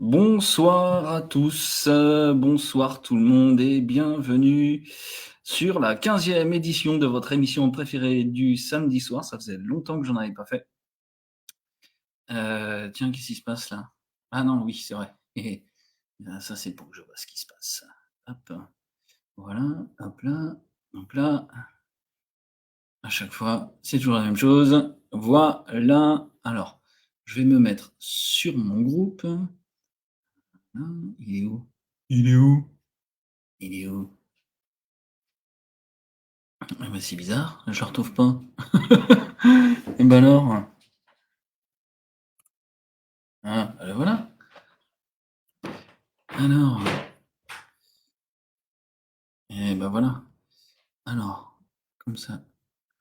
Bonsoir à tous, bonsoir tout le monde et bienvenue sur la 15e édition de votre émission préférée du samedi soir. Ça faisait longtemps que j'en avais pas fait. Tiens, qu'est-ce qui se passe là? Ah non, oui, c'est vrai. Et ça, c'est pour que je vois ce qui se passe. Hop, voilà, hop là, hop là. À chaque fois, c'est toujours la même chose. Voilà. Alors, je vais me mettre sur mon groupe. Ah, il est où? Il est où? Il est où? Ah bah, c'est bizarre, je le retrouve pas. Et ben alors? Ah, bah, voilà. Alors, et ben voilà. Alors, comme ça.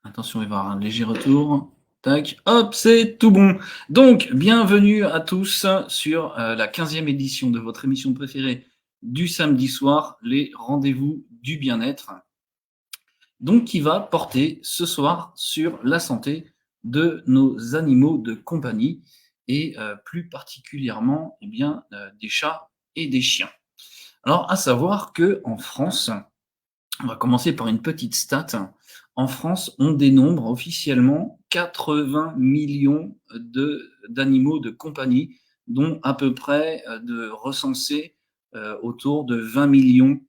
Attention, il va y avoir un léger retour. Tac, hop, c'est tout bon. Donc, bienvenue à tous sur la 15e édition de votre émission préférée du samedi soir, les rendez-vous du bien-être. Donc, qui va porter ce soir sur la santé de nos animaux de compagnie et plus particulièrement eh bien, des chats et des chiens. Alors, à savoir que en France, on va commencer par une petite stat. En France, on dénombre officiellement 80 millions d'animaux de compagnie, dont à peu près de recensés autour de 20 millions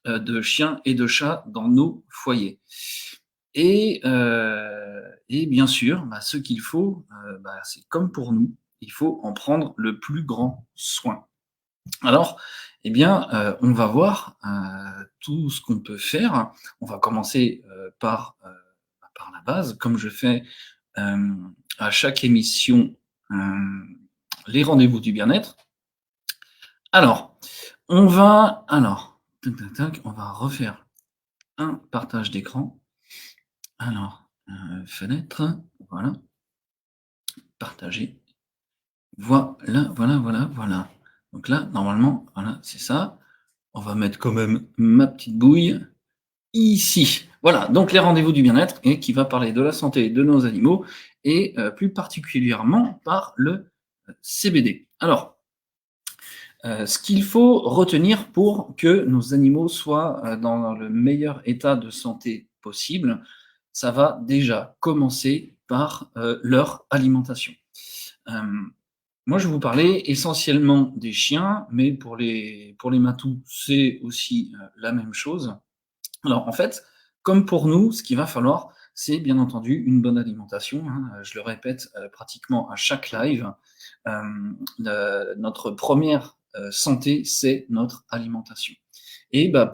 de chiens et de chats dans nos foyers. Et bien sûr, bah, ce qu'il faut, bah, c'est comme pour nous, il faut en prendre le plus grand soin. Alors, eh bien, on va voir tout ce qu'on peut faire. On va commencer par la base, comme je fais à chaque émission, les rendez-vous du bien-être. Alors, tac, tac, tac, on va refaire un partage d'écran. Alors, fenêtre, voilà, partager. Voilà. Donc là, normalement, voilà, c'est ça. On va mettre quand même ma petite bouille ici. Voilà, donc les rendez-vous du bien-être et qui va parler de la santé de nos animaux et plus particulièrement par le CBD. Alors, ce qu'il faut retenir pour que nos animaux soient dans le meilleur état de santé possible, ça va déjà commencer par leur alimentation. Euh, Moi, je vais vous parler essentiellement des chiens, mais pour les matous, c'est aussi la même chose. Alors, en fait, comme pour nous, ce qu'il va falloir, c'est bien entendu une bonne alimentation, hein. Je le répète pratiquement à chaque live. Notre première santé, c'est notre alimentation. Et bah,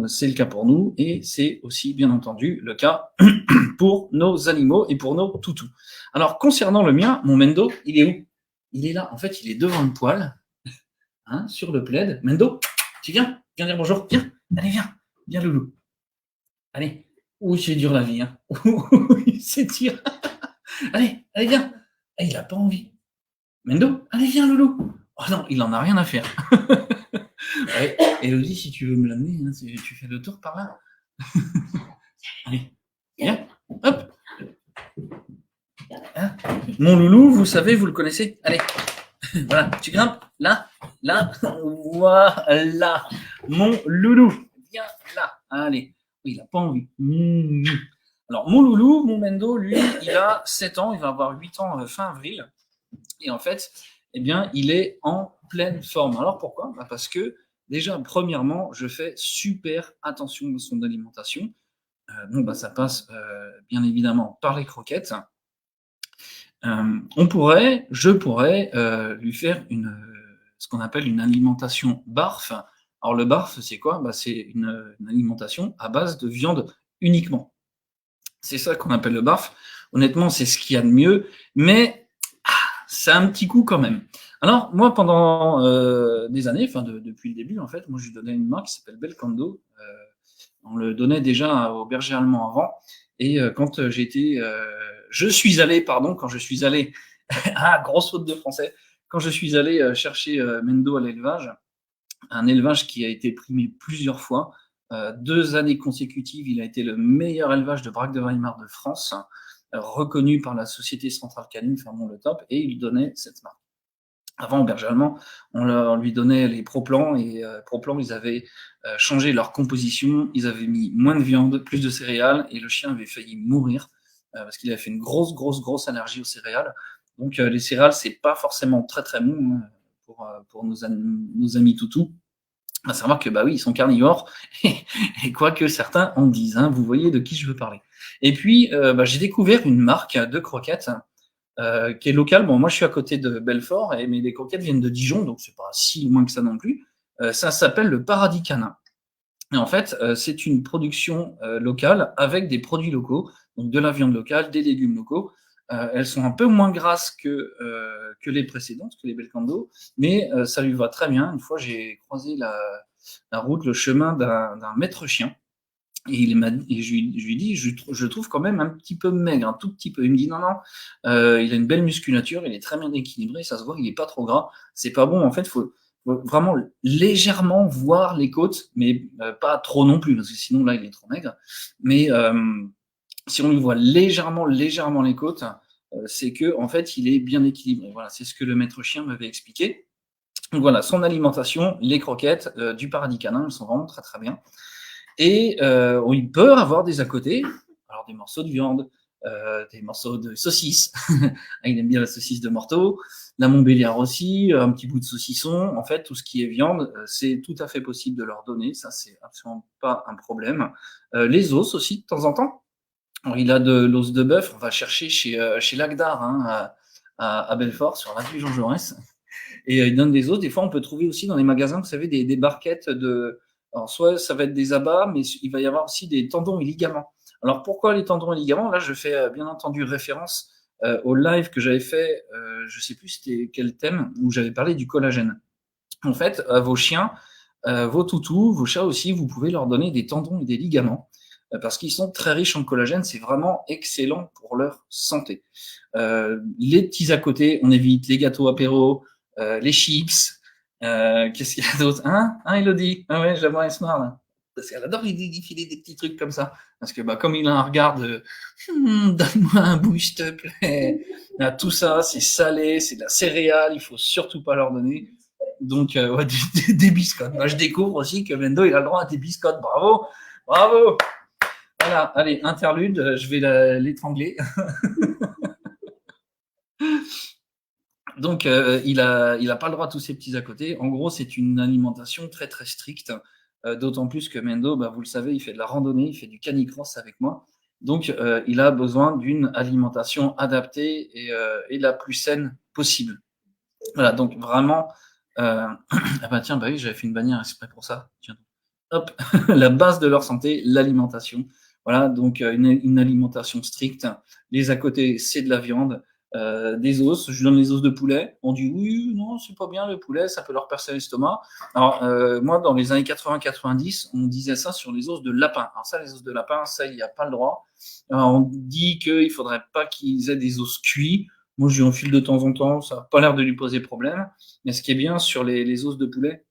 c'est le cas pour nous, et c'est aussi bien entendu le cas pour nos animaux et pour nos toutous. Alors, concernant le mien, mon Mendo, il est où? Il est là. En fait, il est devant le poêle, hein, sur le plaid. Mendo, tu viens? Viens dire bonjour. Viens. Allez, viens. Viens, loulou. Allez. Ouh, c'est dur la vie, hein. Ouh, c'est dur. Allez, viens. Ah, il a pas envie. Mendo, allez, viens, loulou. Oh non, il en a rien à faire. Ouais. Elodie, si tu veux me l'amener, hein, tu fais le tour par là. Allez, viens. Hop. Hein, mon loulou, vous savez, vous le connaissez. Allez, voilà, tu grimpes là, voilà, mon loulou, viens là, allez. Oui, il n'a pas envie. Alors, mon loulou, mon Mendo, lui, il a 7 ans, il va avoir 8 ans fin avril, et en fait, eh bien, il est en pleine forme. Alors, pourquoi? Bah parce que, déjà, premièrement, je fais super attention à son alimentation. Bah, ça passe, bien évidemment, par les croquettes. Je pourrais lui faire ce qu'on appelle une alimentation BARF. Alors le BARF, c'est quoi? Bah, c'est une alimentation à base de viande uniquement. C'est ça qu'on appelle le BARF. Honnêtement, c'est ce qu'il y a de mieux, mais c'est un petit coup quand même. Alors moi, pendant des années, enfin depuis le début en fait, moi je lui donnais une marque qui s'appelle Belcando. On le donnait déjà au berger allemand avant. Et quand je suis allé, pardon, quand je suis allé, ah, grosse faute de français, quand je suis allé chercher Mendo à l'élevage, un élevage qui a été primé plusieurs fois, 2 années consécutives, il a été le meilleur élevage de Braque de Weimar de France, reconnu par la Société Centrale Canine, enfin bon, le top, et il donnait cette marque. Avant, au berger allemand, on lui donnait les Pro-Plan et Pro-Plan, ils avaient changé leur composition, ils avaient mis moins de viande, plus de céréales et le chien avait failli mourir parce qu'il avait fait une grosse allergie aux céréales. Donc les céréales, c'est pas forcément très très bon hein, pour nos amis toutous. À savoir que, bah oui, ils sont carnivores et quoi que certains en disent, hein, vous voyez de qui je veux parler. Et puis, bah, j'ai découvert une marque de croquettes qui est locale. Bon, moi, je suis à côté de Belfort, mais les croquettes viennent de Dijon, donc c'est pas si loin que ça non plus. Ça s'appelle le Paradis Canin. Et en fait, c'est une production locale avec des produits locaux, donc de la viande locale, des légumes locaux. Elles sont un peu moins grasses que les précédentes, que les Belcando, mais ça lui va très bien. Une fois, j'ai croisé la route, le chemin d'un maître chien. Et, je lui ai dit, je trouve quand même un petit peu maigre, un tout petit peu. Il me dit, non, non, il a une belle musculature, il est très bien équilibré, ça se voit, il est pas trop gras. C'est pas bon, en fait, faut vraiment légèrement voir les côtes, mais pas trop non plus, parce que sinon, là, il est trop maigre. Mais si on lui voit légèrement les côtes, c'est que, en fait, il est bien équilibré. Voilà, c'est ce que le maître chien m'avait expliqué. Donc voilà, son alimentation, les croquettes du Paradis Canin, elles sont vraiment très très bien. Et il peut avoir des à côté, alors des morceaux de viande, des morceaux de saucisse. Il aime bien la saucisse de Morteau, la Montbéliard aussi, un petit bout de saucisson. En fait, tout ce qui est viande, c'est tout à fait possible de leur donner. Ça, c'est absolument pas un problème. Les os aussi, de temps en temps. Alors, il a de l'os de bœuf. On va chercher chez Lagdar, hein, à Belfort, sur l'avenue Jean Jaurès. Et il donne des os. Des fois, on peut trouver aussi dans les magasins, vous savez, des barquettes de. Alors, soit ça va être des abats, mais il va y avoir aussi des tendons et ligaments. Alors, pourquoi les tendons et ligaments? Là, je fais bien entendu référence au live que j'avais fait, je ne sais plus c'était quel thème, où j'avais parlé du collagène. En fait, vos chiens, vos toutous, vos chats aussi, vous pouvez leur donner des tendons et des ligaments parce qu'ils sont très riches en collagène. C'est vraiment excellent pour leur santé. Les petits à côté, on évite les gâteaux apéro, les chips. Qu'est-ce qu'il y a d'autre? Hein, Elodie? Ah ouais, je la vois, elle se marre, là. Parce qu'elle adore lui filer des petits trucs comme ça. Parce que bah, comme il a un regard de donne-moi un bout, s'il te plaît. Là, tout ça, c'est salé, c'est de la céréale, il faut surtout pas leur donner. Donc, ouais, des biscottes. Moi, je découvre aussi que Mendo, il a le droit à des biscottes. Bravo! Bravo! Voilà, allez, interlude, je vais l'étrangler. Donc, il a pas le droit à tous ces petits à côté. En gros, c'est une alimentation très très stricte, d'autant plus que Mendo, bah, vous le savez, il fait de la randonnée, il fait du canicross avec moi. Donc, il a besoin d'une alimentation adaptée et la plus saine possible. Voilà, donc vraiment, ah bah tiens, bah oui, j'avais fait une bannière exprès pour ça. Tiens. Hop, la base de leur santé, l'alimentation. Voilà, donc une alimentation stricte. Les à côté, c'est de la viande, des os. Je donne les os de poulet. On dit oui, non, c'est pas bien le poulet, ça peut leur percer l'estomac. Alors moi, dans les années 80-90, on disait ça sur les os de lapin. Alors ça, les os de lapin, ça, il n'y a pas le droit. On dit qu'il faudrait pas qu'ils aient des os cuits. Moi, je lui enfile de temps en temps, ça n'a pas l'air de lui poser problème. Mais ce qui est bien sur les os de poulet,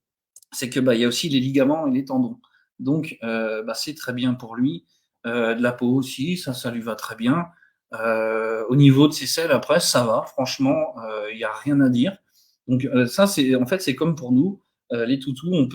c'est que bah, il y a aussi les ligaments et les tendons. Donc, bah, c'est très bien pour lui. De la peau aussi, ça lui va très bien. Au niveau de ses selles, après, ça va. Franchement, il n'y a rien à dire. Donc, ça, c'est en fait, c'est comme pour nous, les toutous, on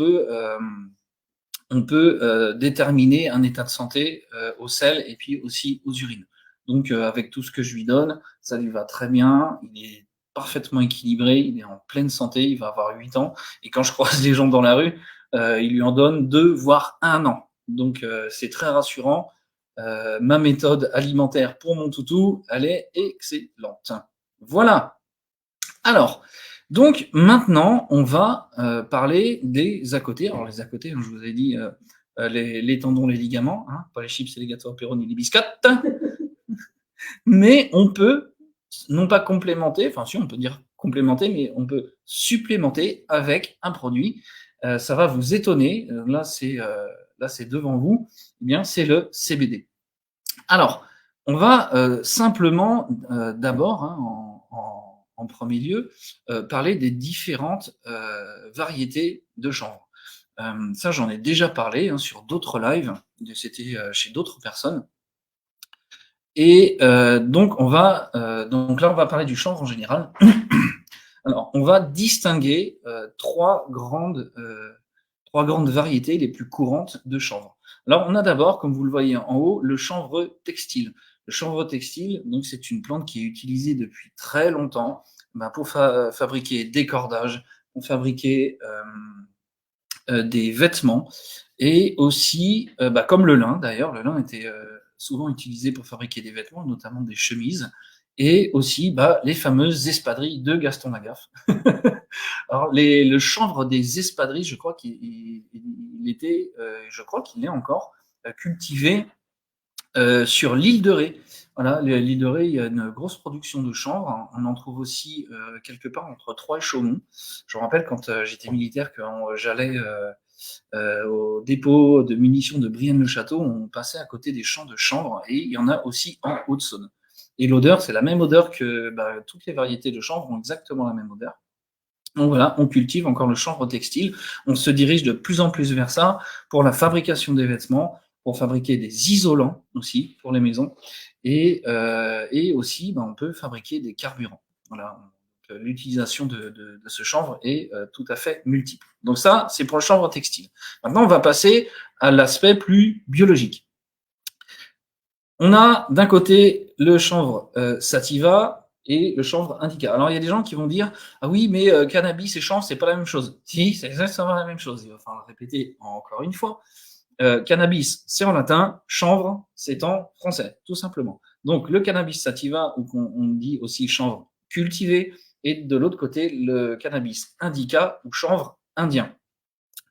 peut déterminer un état de santé aux selles et puis aussi aux urines. Donc, avec tout ce que je lui donne, ça lui va très bien. Il est parfaitement équilibré, il est en pleine santé, il va avoir 8 ans. Et quand je croise les gens dans la rue, il lui en donne 2, voire 1 an. Donc, c'est très rassurant. Ma méthode alimentaire pour mon toutou, elle est excellente. Voilà. Alors, donc maintenant, on va parler des à côté. Alors, les à côté, je vous ai dit les tendons, les ligaments, hein, pas les chips et les gâteaux apéro ni les biscottes. Mais on peut, non pas complémenter, enfin si on peut dire complémenter, mais on peut supplémenter avec un produit. Ça va vous étonner. Là, c'est devant vous. Eh bien, c'est le CBD. Alors, on va simplement d'abord, hein, en premier lieu, parler des différentes variétés de chanvre. Ça, j'en ai déjà parlé hein, sur d'autres lives, c'était chez d'autres personnes. Et donc là, on va parler du chanvre en général. Alors, Maintenant, on va distinguer trois grandes variétés les plus courantes de chanvre. Alors, on a d'abord, comme vous le voyez en haut, le chanvre textile. Le chanvre textile, donc c'est une plante qui est utilisée depuis très longtemps pour fabriquer des cordages, pour fabriquer des vêtements et aussi, comme le lin d'ailleurs, le lin était souvent utilisé pour fabriquer des vêtements, notamment des chemises, et aussi les fameuses espadrilles de Gaston Lagaffe. Alors le chanvre des espadrilles, je crois qu'il était, je crois qu'il est encore cultivé sur l'île de Ré. Voilà, l'île de Ré, il y a une grosse production de chanvre. On en trouve aussi quelque part entre Troyes et Chaumont. Je me rappelle quand j'étais militaire, quand j'allais au dépôt de munitions de Brienne-le-Château, on passait à côté des champs de chanvre et il y en a aussi en Haute-Saône. Et l'odeur, c'est la même odeur que toutes les variétés de chanvre ont exactement la même odeur. Donc voilà, on cultive encore le chanvre textile. On se dirige de plus en plus vers ça pour la fabrication des vêtements, pour fabriquer des isolants aussi pour les maisons, et aussi on peut fabriquer des carburants. Voilà, l'utilisation de ce chanvre est tout à fait multiple. Donc ça, c'est pour le chanvre textile. Maintenant, on va passer à l'aspect plus biologique. On a d'un côté le chanvre sativa et le chanvre indica. Alors il y a des gens qui vont dire ah oui, mais cannabis et chanvre c'est pas la même chose. Si, c'est exactement la même chose. Il va falloir répéter encore une fois. Cannabis c'est en latin, chanvre c'est en français, tout simplement. Donc le cannabis sativa, ou on dit aussi chanvre cultivé, et de l'autre côté le cannabis indica ou chanvre indien.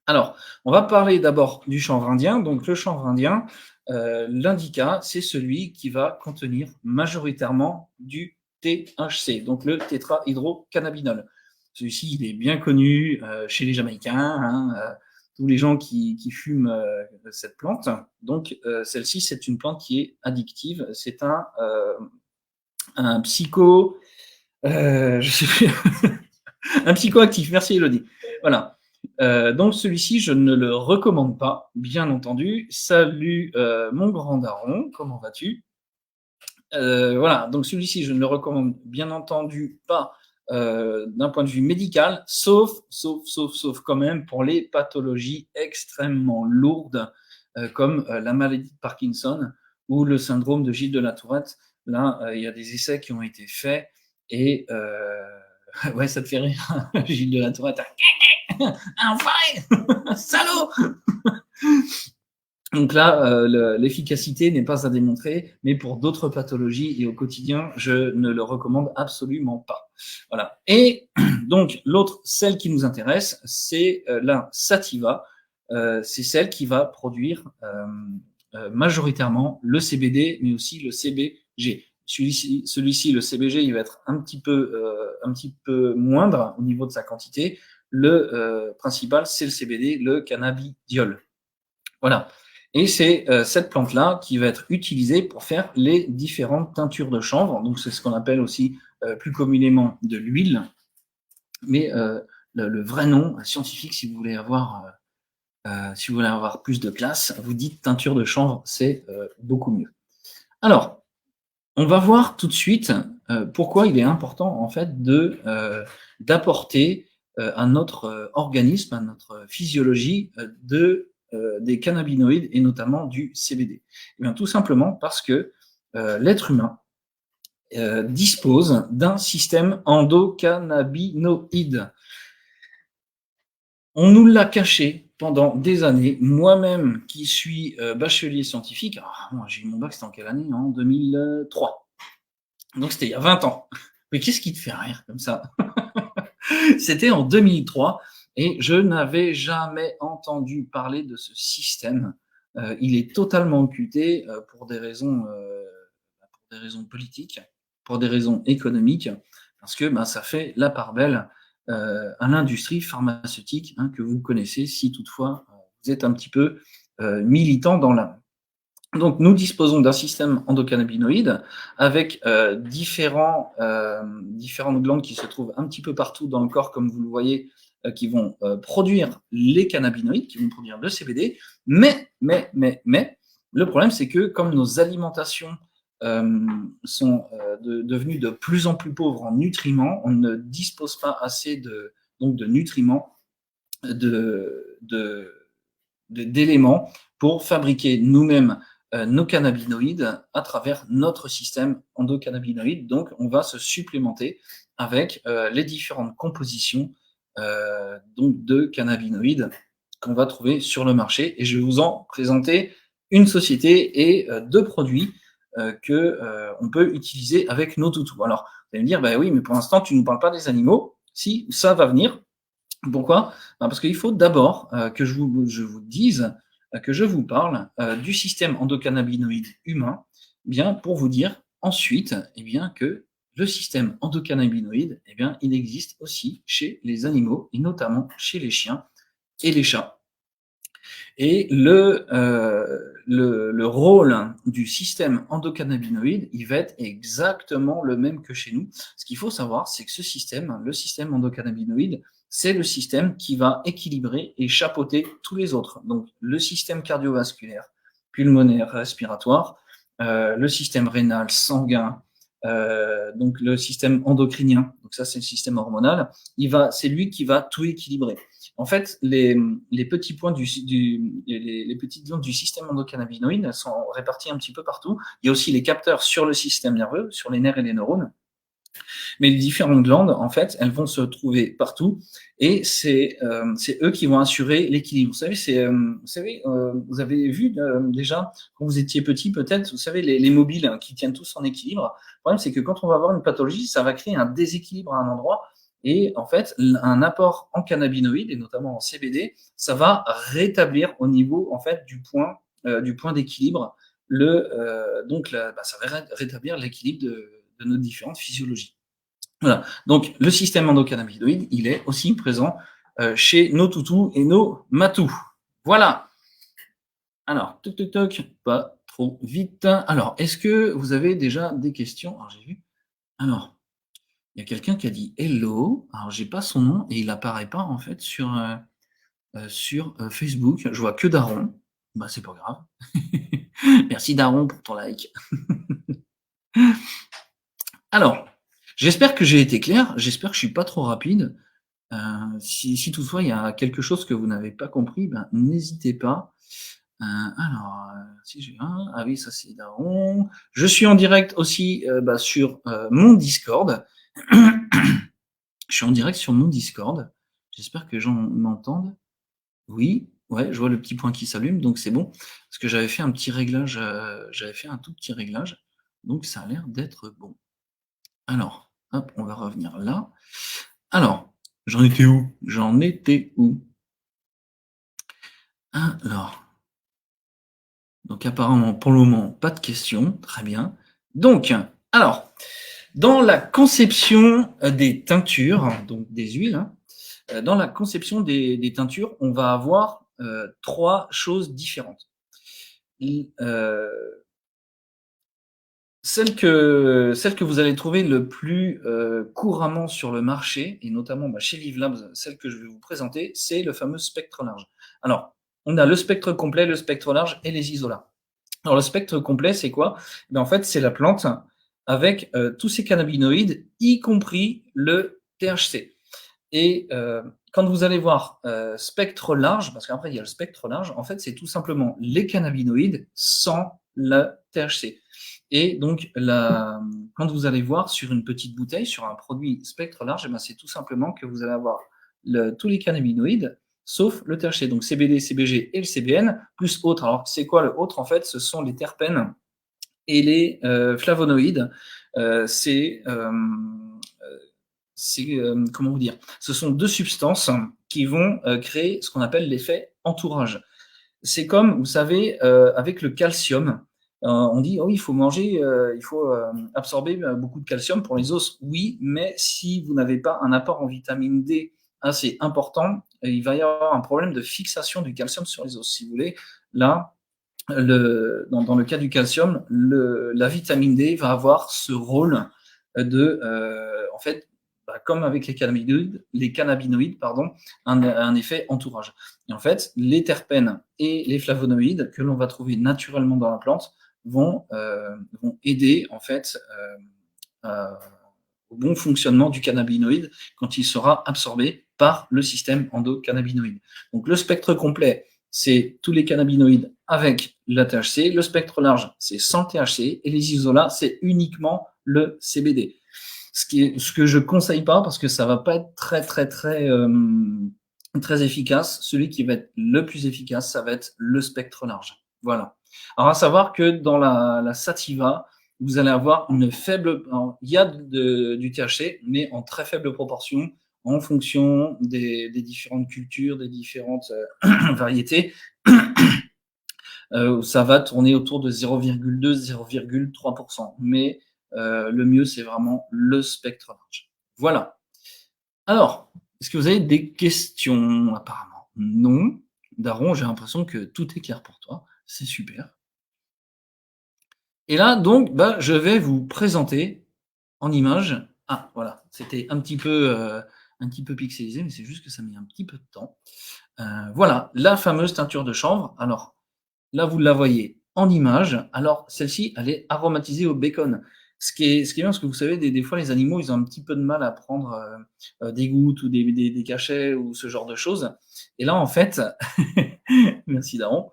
Alors, on va parler d'abord du chanvre indien. Donc, le chanvre indien, l'indica, c'est celui qui va contenir majoritairement du THC, donc le tétrahydrocannabinol. Celui-ci, il est bien connu chez les Jamaïcains, tous les gens qui fument cette plante. Donc, celle-ci, c'est une plante qui est addictive. C'est un psycho... je sais plus... un psychoactif. Merci, Elodie. Voilà. Donc celui-ci, je ne le recommande pas, bien entendu. Salut mon grand daron, comment vas-tu? Voilà, donc celui-ci, je ne le recommande bien entendu pas d'un point de vue médical, sauf quand même pour les pathologies extrêmement lourdes comme la maladie de Parkinson ou le syndrome de Gilles de la Tourette. Là, il y a des essais qui ont été faits et ouais, ça te fait rire, Gilles de la Tourette. Enfin, salaud. Donc là, l'efficacité n'est pas à démontrer, mais pour d'autres pathologies et au quotidien, je ne le recommande absolument pas. Voilà. Et donc l'autre, celle qui nous intéresse, c'est la sativa. C'est celle qui va produire majoritairement le CBD, mais aussi le CBG. Celui-ci, le CBG, il va être un petit peu moindre au niveau de sa quantité. Le principal, c'est le CBD, le cannabidiol. Voilà. Et c'est cette plante-là qui va être utilisée pour faire les différentes teintures de chanvre. Donc, c'est ce qu'on appelle aussi plus communément de l'huile. Mais le vrai nom scientifique, si vous voulez avoir plus de classe, vous dites teinture de chanvre, c'est beaucoup mieux. Alors, on va voir tout de suite pourquoi il est important en fait d'apporter à notre organisme, à notre physiologie des cannabinoïdes et notamment du CBD. Eh bien, tout simplement parce que l'être humain dispose d'un système endocannabinoïde. On nous l'a caché pendant des années. Moi-même, qui suis bachelier scientifique, moi j'ai eu mon bac, c'était en quelle année? En 2003. Donc c'était il y a 20 ans. Mais qu'est-ce qui te fait rire comme ça? C'était en 2003 et je n'avais jamais entendu parler de ce système. Il est totalement occulté pour des raisons politiques, pour des raisons économiques, parce que ça fait la part belle à l'industrie pharmaceutique que vous connaissez si toutefois vous êtes un petit peu militant dans l'âme. Donc, nous disposons d'un système endocannabinoïde avec différentes glandes qui se trouvent un petit peu partout dans le corps, comme vous le voyez, qui vont produire les cannabinoïdes, qui vont produire le CBD. Mais, le problème, c'est que comme nos alimentations sont devenus de plus en plus pauvres en nutriments. On ne dispose pas assez donc de nutriments, d'éléments pour fabriquer nous-mêmes nos cannabinoïdes à travers notre système endocannabinoïde. Donc, on va se supplémenter avec les différentes compositions donc de cannabinoïdes qu'on va trouver sur le marché. Et je vais vous en présenter une société et deux produits que on peut utiliser avec nos toutous. Alors, vous allez me dire, bah oui, mais pour l'instant, tu ne nous parles pas des animaux. Si, ça va venir. Pourquoi? Parce qu'il faut d'abord que je vous dise, que je vous parle du système endocannabinoïde humain, bien pour vous dire ensuite bien, que le système endocannabinoïde, bien, il existe aussi chez les animaux, et notamment chez les chiens et les chats. Et le rôle du système endocannabinoïde, il va être exactement le même que chez nous. Ce qu'il faut savoir, c'est que ce système, le système endocannabinoïde, c'est le système qui va équilibrer et chapeauter tous les autres. Donc, le système cardiovasculaire, pulmonaire, respiratoire, le système rénal, sanguin, donc le système endocrinien, donc ça c'est le système hormonal, c'est lui qui va tout équilibrer. En fait, les petits points les petites glandes du système endocannabinoïde sont réparties un petit peu partout. Il y a aussi les capteurs sur le système nerveux, sur les nerfs et les neurones. Mais les différentes glandes, en fait, elles vont se trouver partout et c'est eux qui vont assurer l'équilibre. Vous savez, vous avez vu déjà quand vous étiez petit, peut-être, vous savez, les mobiles qui tiennent tous en équilibre. Le problème, c'est que quand on va avoir une pathologie, ça va créer un déséquilibre à un endroit. Et en fait, un apport en cannabinoïdes et notamment en CBD, ça va rétablir au niveau en fait du point d'équilibre ça va rétablir l'équilibre de nos différentes physiologies. Voilà. Donc, le système endocannabinoïde, il est aussi présent chez nos toutous et nos matous. Voilà. Alors, toc, toc, toc, pas trop vite. Alors, est-ce que vous avez déjà des questions? Alors, j'ai vu. Alors, il y a quelqu'un qui a dit hello. Alors, j'ai pas son nom et il apparaît pas en fait sur Facebook. Je vois que Daron. Bah, c'est pas grave. Merci Daron pour ton like. Alors, j'espère que j'ai été clair. J'espère que je suis pas trop rapide. Si toutefois il y a quelque chose que vous n'avez pas compris, ben, n'hésitez pas. Si j'ai ah oui, ça c'est Daron. Je suis en direct aussi sur mon Discord. Je suis en direct sur mon Discord. J'espère que les gens m'entendent. Oui, ouais, je vois le petit point qui s'allume, donc c'est bon. Parce que j'avais fait un petit réglage, j'avais fait un tout petit réglage, donc ça a l'air d'être bon. Alors, hop, on va revenir là. Alors, j'en étais où? Alors, donc apparemment, pour le moment, pas de questions. Très bien. Donc, alors, dans la conception des teintures, donc des huiles, dans la conception des teintures, on va avoir trois choses différentes. Celle que vous allez trouver le plus couramment sur le marché, et notamment chez Live Labs, celle que je vais vous présenter, c'est le fameux spectre large. Alors, on a le spectre complet, le spectre large et les isolats. Alors, le spectre complet, c'est quoi? En fait, c'est la plante avec tous ses cannabinoïdes, y compris le THC. Et quand vous allez voir spectre large, parce qu'après il y a le spectre large, en fait c'est tout simplement les cannabinoïdes sans le THC. Et donc quand vous allez voir sur une petite bouteille, sur un produit spectre large, c'est tout simplement que vous allez avoir tous les cannabinoïdes sauf le THC. Donc CBD, CBG et le CBN, plus autres. Alors c'est quoi le autre? En fait, ce sont les terpènes et les flavonoïdes. Comment vous dire? Ce sont deux substances qui vont créer ce qu'on appelle l'effet entourage. C'est comme, vous savez, avec le calcium, on dit, oh, il faut manger, il faut absorber beaucoup de calcium pour les os. Oui, mais si vous n'avez pas un apport en vitamine D assez important, il va y avoir un problème de fixation du calcium sur les os. Si vous voulez, là, dans le cas du calcium, la vitamine D va avoir ce rôle de, en fait, comme avec les cannabinoïdes, un effet entourage. Et en fait, les terpènes et les flavonoïdes que l'on va trouver naturellement dans la plante vont aider en fait au bon fonctionnement du cannabinoïde quand il sera absorbé par le système endocannabinoïde. Donc le spectre complet, c'est tous les cannabinoïdes avec la THC. Le spectre large, c'est sans THC. Et les isolats, c'est uniquement le CBD. Ce que je conseille pas parce que ça va pas être très efficace. Celui qui va être le plus efficace, ça va être le spectre large. Voilà. Alors à savoir que dans la sativa, vous allez avoir une faible, il y a du THC, mais en très faible proportion en fonction des différentes cultures, des différentes variétés. Ça va tourner autour de 0,2-0,3%. Mais le mieux, c'est vraiment le spectre large. Voilà. Alors, est-ce que vous avez des questions? Apparemment, non. Daron, j'ai l'impression que tout est clair pour toi. C'est super. Et là, donc, je vais vous présenter en image. Ah, voilà, c'était un petit peu pixelisé, mais c'est juste que ça a mis un petit peu de temps. Voilà, la fameuse teinture de chanvre. Alors, là, vous la voyez en image. Alors, celle-ci, elle est aromatisée au bacon. Ce qui est bien, parce que vous savez, des fois, les animaux, ils ont un petit peu de mal à prendre des gouttes ou des cachets ou ce genre de choses. Et là, en fait, merci Daron.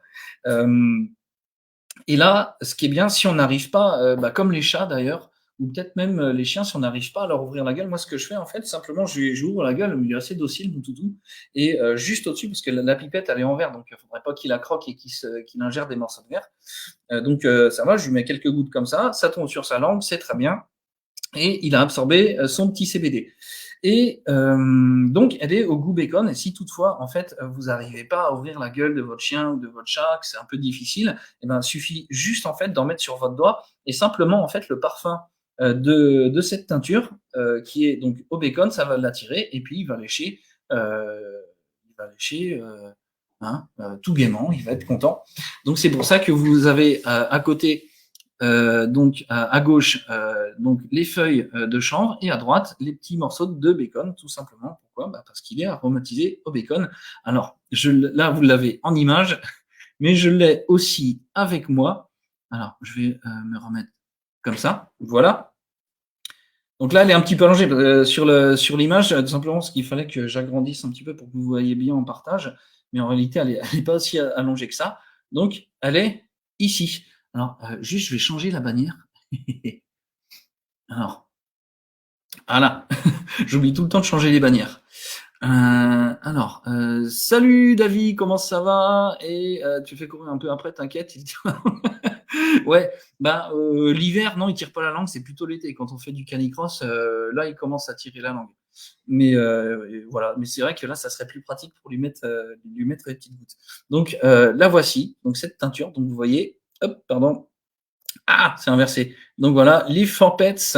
Et là, ce qui est bien, si on n'arrive pas, comme les chats d'ailleurs, ou peut-être même les chiens, si on n'arrive pas à leur ouvrir la gueule, moi ce que je fais en fait, simplement j'ouvre la gueule, il est assez docile mon toutou, et juste au-dessus, parce que la pipette elle est en verre, donc il ne faudrait pas qu'il la croque et qu'il ingère des morceaux de verre. Donc ça va, je lui mets quelques gouttes comme ça tombe sur sa langue, c'est très bien, et il a absorbé son petit CBD. Et donc, elle est au goût bacon. Et si toutefois, en fait, vous n'arrivez pas à ouvrir la gueule de votre chien ou de votre chat, que c'est un peu difficile, eh ben, il suffit juste en fait d'en mettre sur votre doigt et simplement en fait le parfum de cette teinture qui est donc au bacon, ça va l'attirer et puis il va lécher, tout gaiement, il va être content. Donc c'est pour ça que vous avez à côté donc à gauche donc les feuilles de chanvre et à droite les petits morceaux de bacon, tout simplement. Pourquoi? Parce qu'il est aromatisé au bacon. Alors là vous l'avez en image, mais je l'ai aussi avec moi. Alors je vais me remettre comme ça, voilà. Donc là elle est un petit peu allongée sur l'image, tout simplement parce qu'il fallait que j'agrandisse un petit peu pour que vous voyez bien en partage, mais en réalité elle est pas aussi allongée que ça. Donc elle est ici. Alors, juste, je vais changer la bannière. Alors, voilà. J'oublie tout le temps de changer les bannières. Salut David, comment ça va? Et tu fais courir un peu après, t'inquiète. Ouais, l'hiver, non, il tire pas la langue, c'est plutôt l'été. Quand on fait du canicross, là, il commence à tirer la langue. Mais voilà, mais c'est vrai que là, ça serait plus pratique pour lui mettre les petites gouttes. Donc, la voici, donc cette teinture. Donc, vous voyez, hop, pardon. Ah, c'est inversé. Donc voilà, Live for Pets,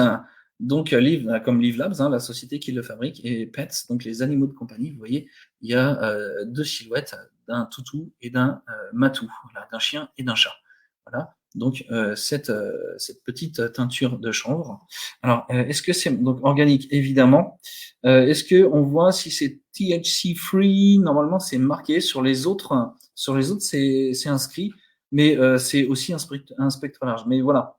donc Live comme Live Labs, la société qui le fabrique, et Pets, donc les animaux de compagnie. Vous voyez, il y a deux silhouettes, d'un toutou et d'un matou, voilà, d'un chien et d'un chat. Voilà. Donc cette petite teinture de chanvre. Alors, est-ce que c'est donc organique? Évidemment. Est-ce que on voit si c'est THC free? Normalement, c'est marqué. Sur les autres, c'est inscrit, mais c'est aussi un spectre large. Mais voilà.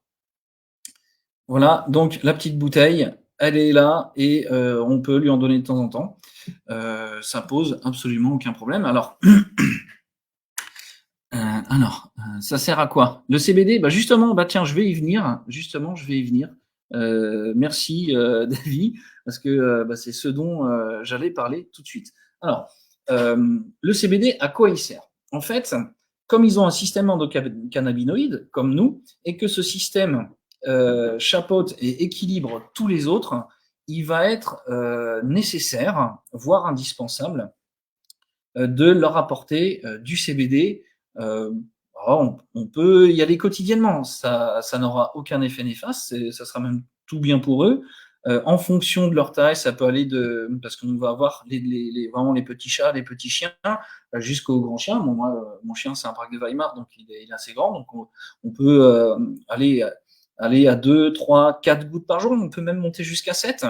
Voilà, donc la petite bouteille, elle est là et on peut lui en donner de temps en temps. Ça pose absolument aucun problème. Alors, ça sert à quoi? Le CBD, justement, tiens, je vais y venir. Justement, je vais y venir. Merci, David, parce que c'est ce dont j'allais parler tout de suite. Alors, le CBD, à quoi il sert? En fait, comme ils ont un système endocannabinoïde, comme nous, et que ce système chapeaute et équilibre tous les autres, il va être nécessaire, voire indispensable, de leur apporter du CBD. On peut y aller quotidiennement, ça n'aura aucun effet néfaste, ça sera même tout bien pour eux. En fonction de leur taille, ça peut aller parce qu'on va avoir vraiment les petits chats, les petits chiens, jusqu'aux grands chiens. Bon, moi, mon chien, c'est un braque de Weimar, donc il est assez grand, donc on peut aller à 2, 3, 4 gouttes par jour, on peut même monter jusqu'à 7.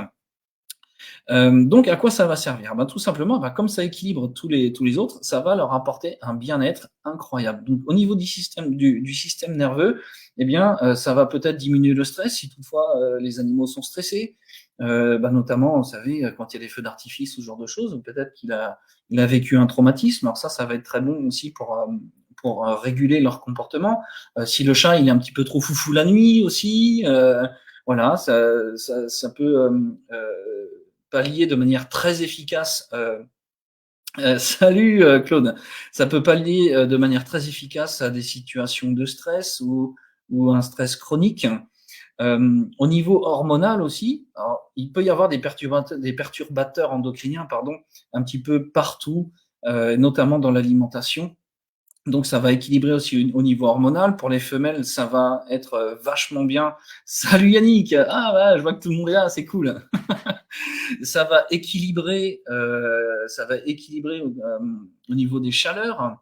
Donc à quoi ça va servir? Ben, tout simplement, bah, comme ça équilibre tous les autres, ça va leur apporter un bien-être incroyable. Donc au niveau du système nerveux, eh bien, ça va peut-être diminuer le stress si toutefois, les animaux sont stressés. Bah, notamment, vous savez, quand il y a des feux d'artifice ou ce genre de choses, ou peut-être qu'il a vécu un traumatisme. Alors ça va être très bon aussi pour réguler leur comportement. Si le chat, il est un petit peu trop foufou la nuit aussi, voilà, ça peut, pallier de manière très efficace. Salut Claude. Ça peut pallier de manière très efficace à des situations de stress ou un stress chronique. Au niveau hormonal aussi, alors, il peut y avoir des perturbateurs endocriniens, pardon, un petit peu partout, notamment dans l'alimentation. Donc ça va équilibrer aussi au niveau hormonal. Pour les femelles, ça va être vachement bien. Salut Yannick, ah ouais, je vois que tout le monde est là, c'est cool. Ça va équilibrer au niveau des chaleurs.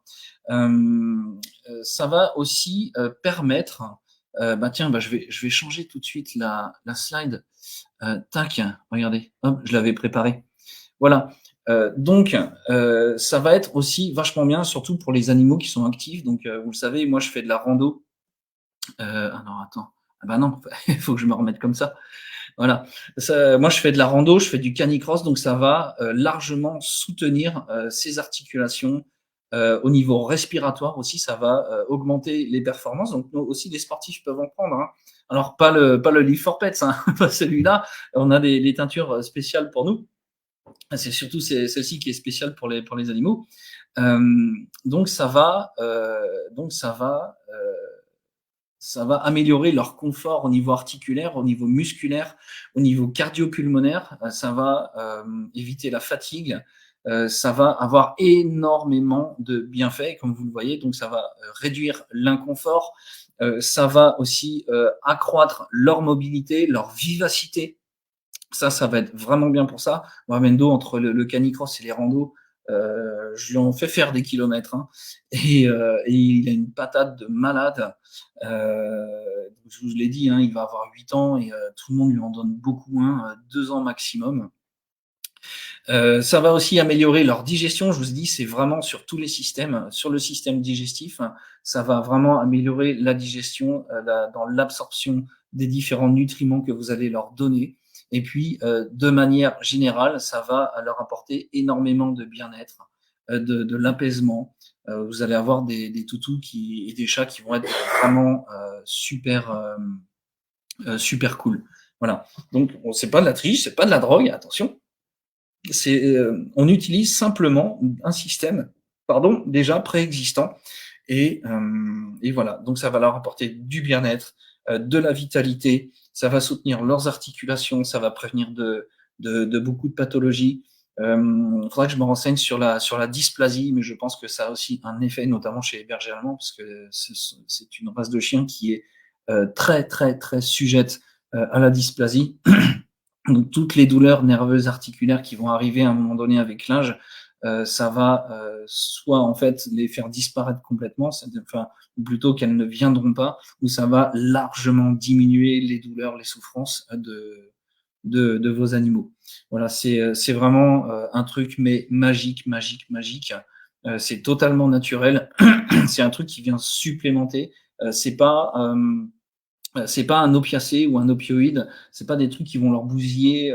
Euh, Ça va aussi permettre. Bah tiens, bah je vais changer tout de suite la slide. Tac, regardez, hop, je l'avais préparé. Voilà. Donc, ça va être aussi vachement bien, surtout pour les animaux qui sont actifs. Donc, vous le savez, moi, je fais de la rando. Alors, attends. Ah bah non, il faut que je me remette comme ça. Voilà. Moi, je fais de la rando, je fais du canicross, donc ça va largement soutenir ces articulations. Au niveau respiratoire aussi, ça va augmenter les performances. Donc, nous aussi, les sportifs peuvent en prendre, hein. Alors, pas le Live for Pets, hein, pas celui-là. On a des teintures spéciales pour nous. C'est surtout celle-ci qui est spéciale pour les animaux. Euh, donc ça va améliorer leur confort au niveau articulaire, au niveau musculaire, au niveau cardio-pulmonaire. Ça va éviter la fatigue. Ça va avoir énormément de bienfaits, comme vous le voyez. Donc ça va réduire l'inconfort. Ça va aussi accroître leur mobilité, leur vivacité. Ça va être vraiment bien pour ça. Moi, Mendo, entre le canicross et les randos, je lui en fais faire des kilomètres, hein. Et il a une patate de malade. Je vous l'ai dit, hein, il va avoir 8 ans et tout le monde lui en donne beaucoup, hein, 2 ans maximum. Ça va aussi améliorer leur digestion. Je vous ai dit, c'est vraiment sur tous les systèmes, sur le système digestif. Ça va vraiment améliorer la digestion dans l'absorption des différents nutriments que vous allez leur donner. Et puis, de manière générale, ça va leur apporter énormément de bien-être, de l'apaisement. Vous allez avoir des toutous et des chats qui vont être vraiment super cool. Voilà. Donc, bon, c'est pas de la triche, c'est pas de la drogue, attention. On utilise simplement un système, pardon, déjà préexistant. Et voilà, donc ça va leur apporter du bien-être, de la vitalité, ça va soutenir leurs articulations, ça va prévenir de beaucoup de pathologies. Il faudra que je me renseigne sur la dysplasie, mais je pense que ça a aussi un effet, notamment chez les bergers allemands, parce que c'est une race de chien qui est très, très, très sujette à la dysplasie. Donc, toutes les douleurs nerveuses articulaires qui vont arriver à un moment donné avec l'âge, ça va soit en fait les faire disparaître complètement, enfin, ou plutôt qu'elles ne viendront pas, ou ça va largement diminuer les douleurs, les souffrances de vos animaux. Voilà, c'est vraiment un truc, mais magique, magique, magique. C'est totalement naturel. C'est un truc qui vient supplémenter. C'est pas un opiacé ou un opioïde, c'est pas des trucs qui vont leur bousiller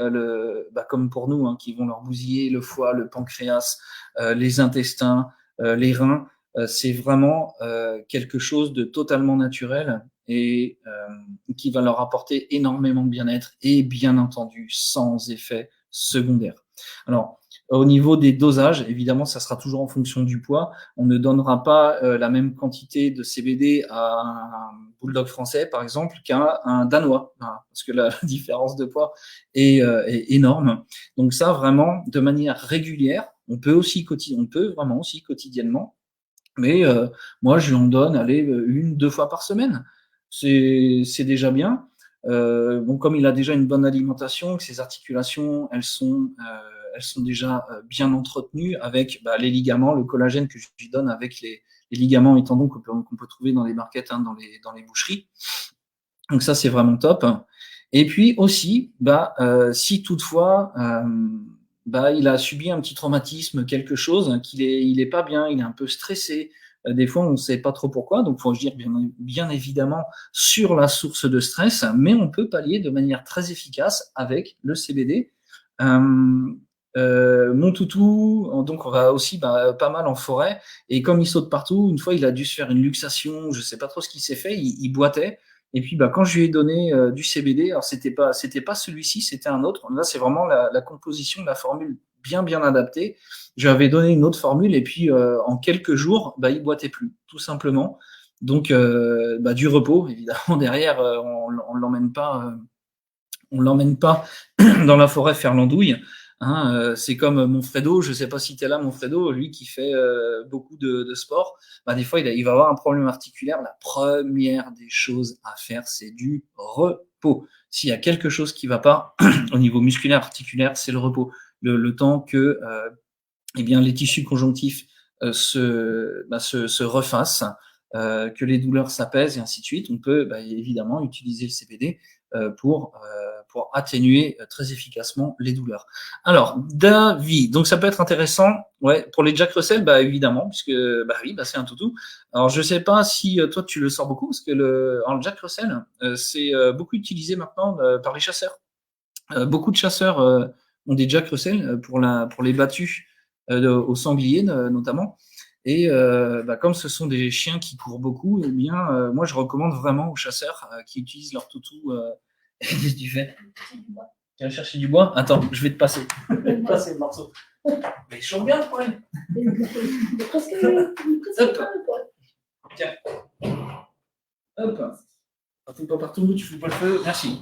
comme pour nous, hein, qui vont leur bousiller le foie, le pancréas, les intestins, les reins. C'est vraiment quelque chose de totalement naturel et qui va leur apporter énormément de bien-être et bien entendu sans effet secondaire. Alors, au niveau des dosages, évidemment, ça sera toujours en fonction du poids. On ne donnera pas la même quantité de CBD à un bulldog français, par exemple, qu'à un danois, voilà, parce que la différence de poids est énorme. Donc ça, vraiment, de manière régulière, on peut vraiment aussi quotidiennement, mais moi, je lui en donne, allez, 1, 2 fois par semaine. C'est déjà bien. Bon, comme il a déjà une bonne alimentation, que ses articulations, elles sont déjà bien entretenues avec les ligaments, le collagène que je lui donne avec les ligaments et tendons qu'on peut trouver dans les markets, hein, dans les boucheries. Donc ça, c'est vraiment top. Et puis aussi, si toutefois il a subi un petit traumatisme, quelque chose, il est pas bien, il est un peu stressé. Des fois, on ne sait pas trop pourquoi, donc faut agir bien évidemment sur la source de stress, mais on peut pallier de manière très efficace avec le CBD. Mon toutou, donc on va aussi pas mal en forêt, et comme il saute partout, une fois il a dû se faire une luxation, je sais pas trop ce qu'il s'est fait, il boitait, et puis quand je lui ai donné du CBD, alors c'était pas celui-ci, c'était un autre. Là, c'est vraiment la composition de la formule bien adaptée. Je lui avais donné une autre formule, et puis en quelques jours, il boitait plus, tout simplement. Donc du repos, évidemment, derrière, on l'emmène pas dans la forêt faire l'andouille. Hein, c'est comme mon Fredo, je sais pas si tu es là, mon Fredo, lui qui fait beaucoup de sport, des fois il va avoir un problème articulaire. La première des choses à faire, c'est du repos. S'il y a quelque chose qui va pas au niveau musculaire, articulaire, c'est le repos. Le temps que les tissus conjonctifs se refassent, que les douleurs s'apaisent et ainsi de suite. On peut évidemment utiliser le CBD pour atténuer très efficacement les douleurs. Alors, David, donc ça peut être intéressant, ouais, pour les Jack Russell, évidemment, puisque oui, c'est un toutou. Alors, je sais pas si toi tu le sors beaucoup, parce que le Jack Russell, c'est beaucoup utilisé maintenant par les chasseurs. Beaucoup de chasseurs ont des Jack Russell pour les battues au sanglier notamment. Et comme ce sont des chiens qui courent beaucoup, moi je recommande vraiment aux chasseurs qui utilisent leur toutou. Qu'est-ce que tu fais? Tu vas chercher du bois? Attends, je vais te passer. Passer le morceau. Mais je chauffe bien le problème. Hop. Tiens. Hop. Ça fout pas partout, tu fous pas le feu. Merci.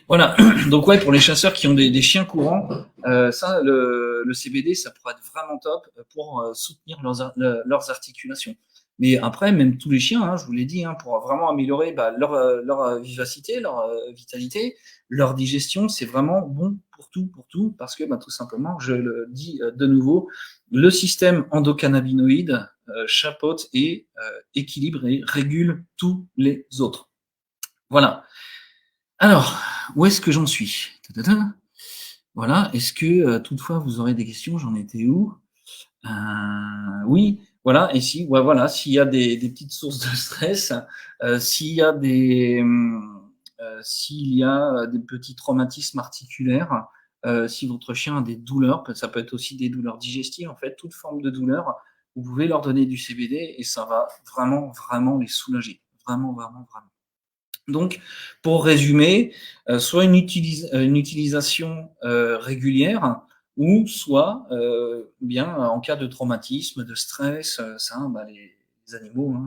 Voilà, donc ouais, pour les chasseurs qui ont des chiens courants, le CBD, ça pourrait être vraiment top pour soutenir leurs articulations. Mais après, même tous les chiens, je vous l'ai dit, pour vraiment améliorer leur vivacité, leur vitalité, leur digestion, c'est vraiment bon pour tout, parce que tout simplement, je le dis de nouveau, le système endocannabinoïde chapeaute et équilibre et régule tous les autres. Voilà. Alors, où est-ce que j'en suis? Voilà. Est-ce que toutefois vous aurez des questions? J'en étais où? Oui, voilà. Et voilà, s'il y a des petites sources de stress, s'il y a des petits traumatismes articulaires, si votre chien a des douleurs, ça peut être aussi des douleurs digestives, en fait, toute forme de douleur, vous pouvez leur donner du CBD et ça va vraiment les soulager. Vraiment. Donc, pour résumer, soit une utilisation régulière, ou soit en cas de traumatisme, de stress, les animaux,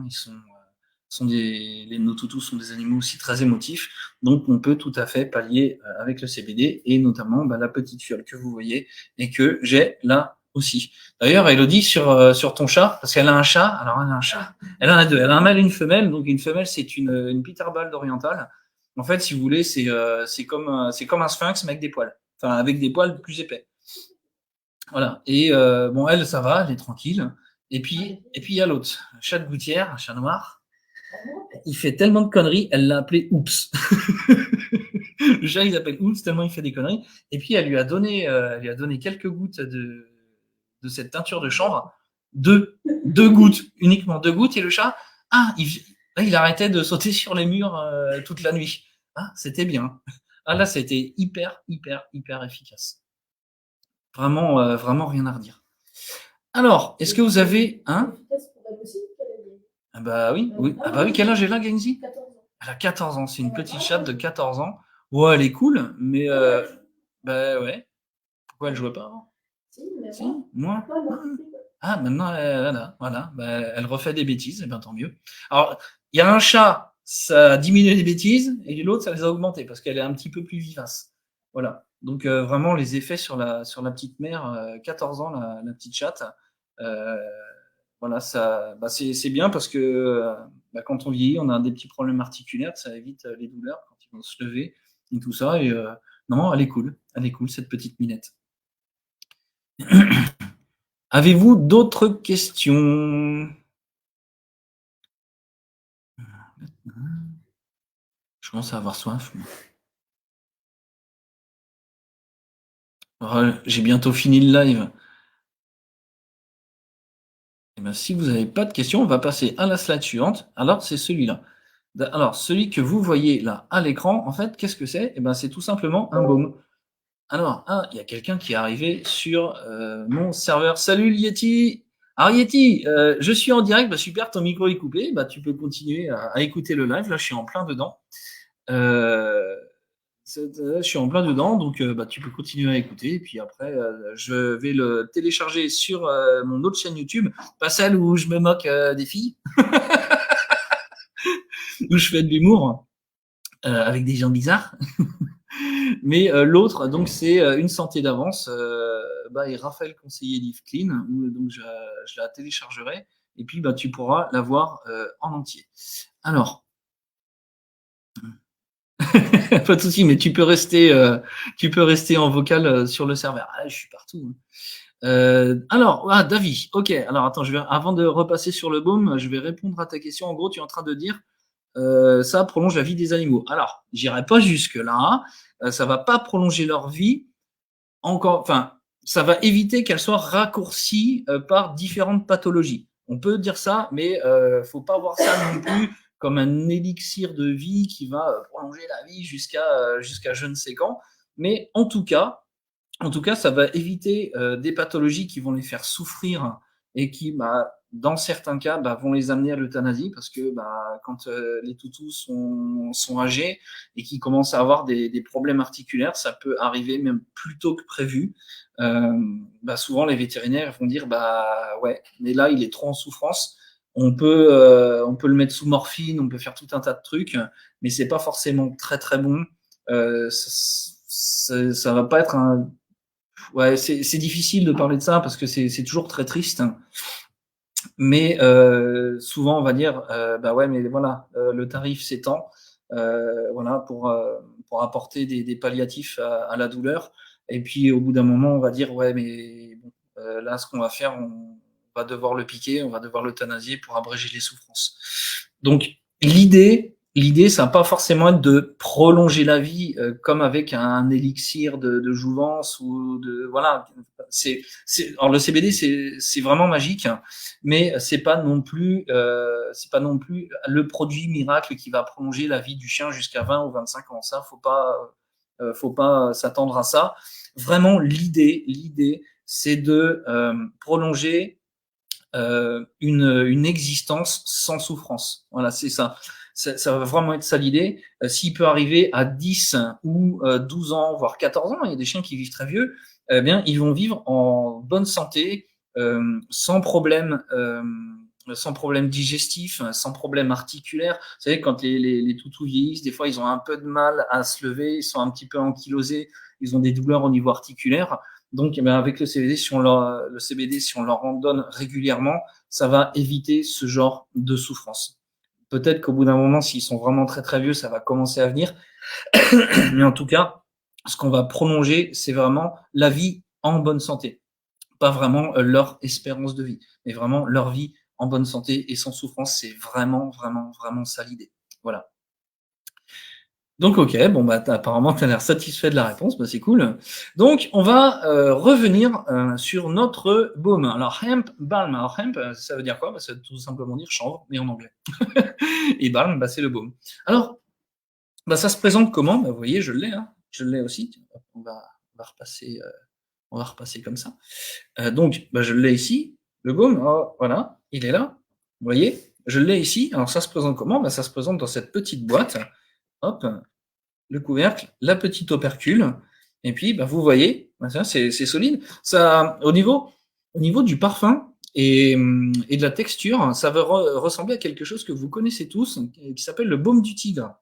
nos toutous sont des animaux aussi très émotifs, donc on peut tout à fait pallier avec le CBD, et notamment la petite fiole que vous voyez et que j'ai là aussi. D'ailleurs, Elodie, sur ton chat, parce qu'elle a un chat, alors elle a un chat, elle en a deux, elle a un mâle et une femelle. Donc une femelle, c'est une Peterbald orientale. En fait, si vous voulez, c'est comme un sphinx mais avec des poils, enfin avec des poils plus épais. Voilà. Et elle, ça va, elle est tranquille. Et puis il y a l'autre, un chat de gouttière, un chat noir. Il fait tellement de conneries, elle l'a appelé Oups. Le chat, il s'appelle Oups tellement il fait des conneries. Et puis elle lui a donné quelques gouttes de cette teinture de chanvre. Deux gouttes, uniquement 2 gouttes, et le chat, il arrêtait de sauter sur les murs toute la nuit. C'était bien. Là, ça a été hyper efficace. Vraiment, vraiment rien à redire. Alors, est-ce que vous avez oui. Quel âge est là, Genzi? Elle a 14 ans. C'est une petite chatte de 14 ans. Ouais, elle est cool, mais ouais. Pourquoi elle jouait pas avant? Si, moi. Maintenant, voilà. Elle refait des bêtises, et bien tant mieux. Alors, il y a un chat, ça a diminué les bêtises, et l'autre, ça les a augmentées, parce qu'elle est un petit peu plus vivace. Voilà. Donc, vraiment, les effets sur la petite mère, 14 ans, la petite chatte, voilà, c'est bien parce que quand on vieillit, on a des petits problèmes articulaires, ça évite les douleurs quand ils vont se lever et tout ça. Et non, elle est cool, cette petite minette. Avez-vous d'autres questions? commence à avoir soif. Moi. J'ai bientôt fini le live. Et ben, si vous n'avez pas de questions, on va passer à la slide suivante. Alors, c'est celui-là. Alors, celui que vous voyez là à l'écran, en fait, qu'est-ce que c'est? Eh ben, c'est tout simplement un baume. Alors, il y a quelqu'un qui est arrivé sur mon serveur. Salut Yeti. Alors Yeti, je suis en direct. Bah, super, ton micro est coupé. Bah, tu peux continuer à écouter le live. Là, je suis en plein dedans. Je suis en plein dedans, donc bah, tu peux continuer à écouter. Et puis après, je vais le télécharger sur mon autre chaîne YouTube, pas celle où je me moque des filles, où je fais de l'humour avec des gens bizarres. Mais l'autre, donc c'est une santé d'avance, bah, et Raphaël conseiller Live Clean, donc je la téléchargerai et puis bah, tu pourras la voir en entier. Alors, pas de souci, mais tu peux rester en vocal sur le serveur. Ah, je suis partout. Alors, David, ok. Alors attends, avant de repasser sur le baume, je vais répondre à ta question. En gros, tu es en train de dire ça prolonge la vie des animaux. Alors, j'irai pas jusque là. Ça va pas prolonger leur vie. Enfin, ça va éviter qu'elle soit raccourcie par différentes pathologies. On peut dire ça, mais faut pas voir ça non plus comme un élixir de vie qui va prolonger la vie jusqu'à je ne sais quand. Mais en tout cas, ça va éviter des pathologies qui vont les faire souffrir et qui, bah, dans certains cas, bah, vont les amener à l'euthanasie parce que bah, quand les toutous sont âgés et qu'ils commencent à avoir des problèmes articulaires, ça peut arriver même plus tôt que prévu. Bah, souvent, les vétérinaires vont dire bah ouais, mais là, il est trop en souffrance. On peut le mettre sous morphine, on peut faire tout un tas de trucs, mais c'est pas forcément très très bon. Ça va pas être un Ouais, c'est difficile de parler de ça parce que c'est toujours très triste. Mais souvent, on va dire, bah ouais, mais voilà, le tarif s'étend, voilà, pour apporter des palliatifs à la douleur. Et puis, au bout d'un moment, on va dire, ouais, mais bon, là, ce qu'on va faire, on va devoir le piquer, on va devoir l'euthanasier pour abréger les souffrances. Donc, l'idée, ça va pas forcément être de prolonger la vie comme avec un élixir de jouvence ou de voilà. Alors le CBD, c'est vraiment magique, mais c'est pas non plus le produit miracle qui va prolonger la vie du chien jusqu'à 20 ou 25 ans. Ça, faut pas s'attendre à ça. Vraiment, l'idée, c'est de prolonger une existence sans souffrance. Voilà, c'est ça. Ça va vraiment être ça l'idée. S'il peut arriver à 10 ou 12 ans, voire 14 ans, il y a des chiens qui vivent très vieux, eh bien, ils vont vivre en bonne santé, sans problème digestif, sans problème articulaire. Vous savez, quand les toutous vieillissent, des fois, ils ont un peu de mal à se lever, ils sont un petit peu ankylosés, ils ont des douleurs au niveau articulaire. Donc, eh bien, avec le CBD, si on leur en donne régulièrement, ça va éviter ce genre de souffrance. Peut-être qu'au bout d'un moment, s'ils sont vraiment très très vieux, ça va commencer à venir. Mais en tout cas, ce qu'on va prolonger, c'est vraiment la vie en bonne santé. Pas vraiment leur espérance de vie, mais vraiment leur vie en bonne santé et sans souffrance. C'est vraiment, vraiment, vraiment ça l'idée. Voilà. Donc ok, bon bah apparemment tu as l'air satisfait de la réponse, bah c'est cool. Donc on va revenir sur notre baume. Alors hemp balm, alors hemp ça veut dire quoi? Bah, ça veut tout simplement dire chanvre, mais en anglais. Et balm, bah c'est le baume. Alors bah ça se présente comment? Bah vous voyez, je l'ai, hein. Je l'ai aussi. On va repasser comme ça. Donc bah, je l'ai ici, le baume. Oh, voilà, il est là. Vous voyez, je l'ai ici. Alors ça se présente comment? Bah ça se présente dans cette petite boîte. Hop, le couvercle, la petite opercule, et puis bah, vous voyez, bah, c'est solide. Ça, au niveau du parfum et de la texture, ça va ressembler à quelque chose que vous connaissez tous, qui s'appelle le baume du tigre.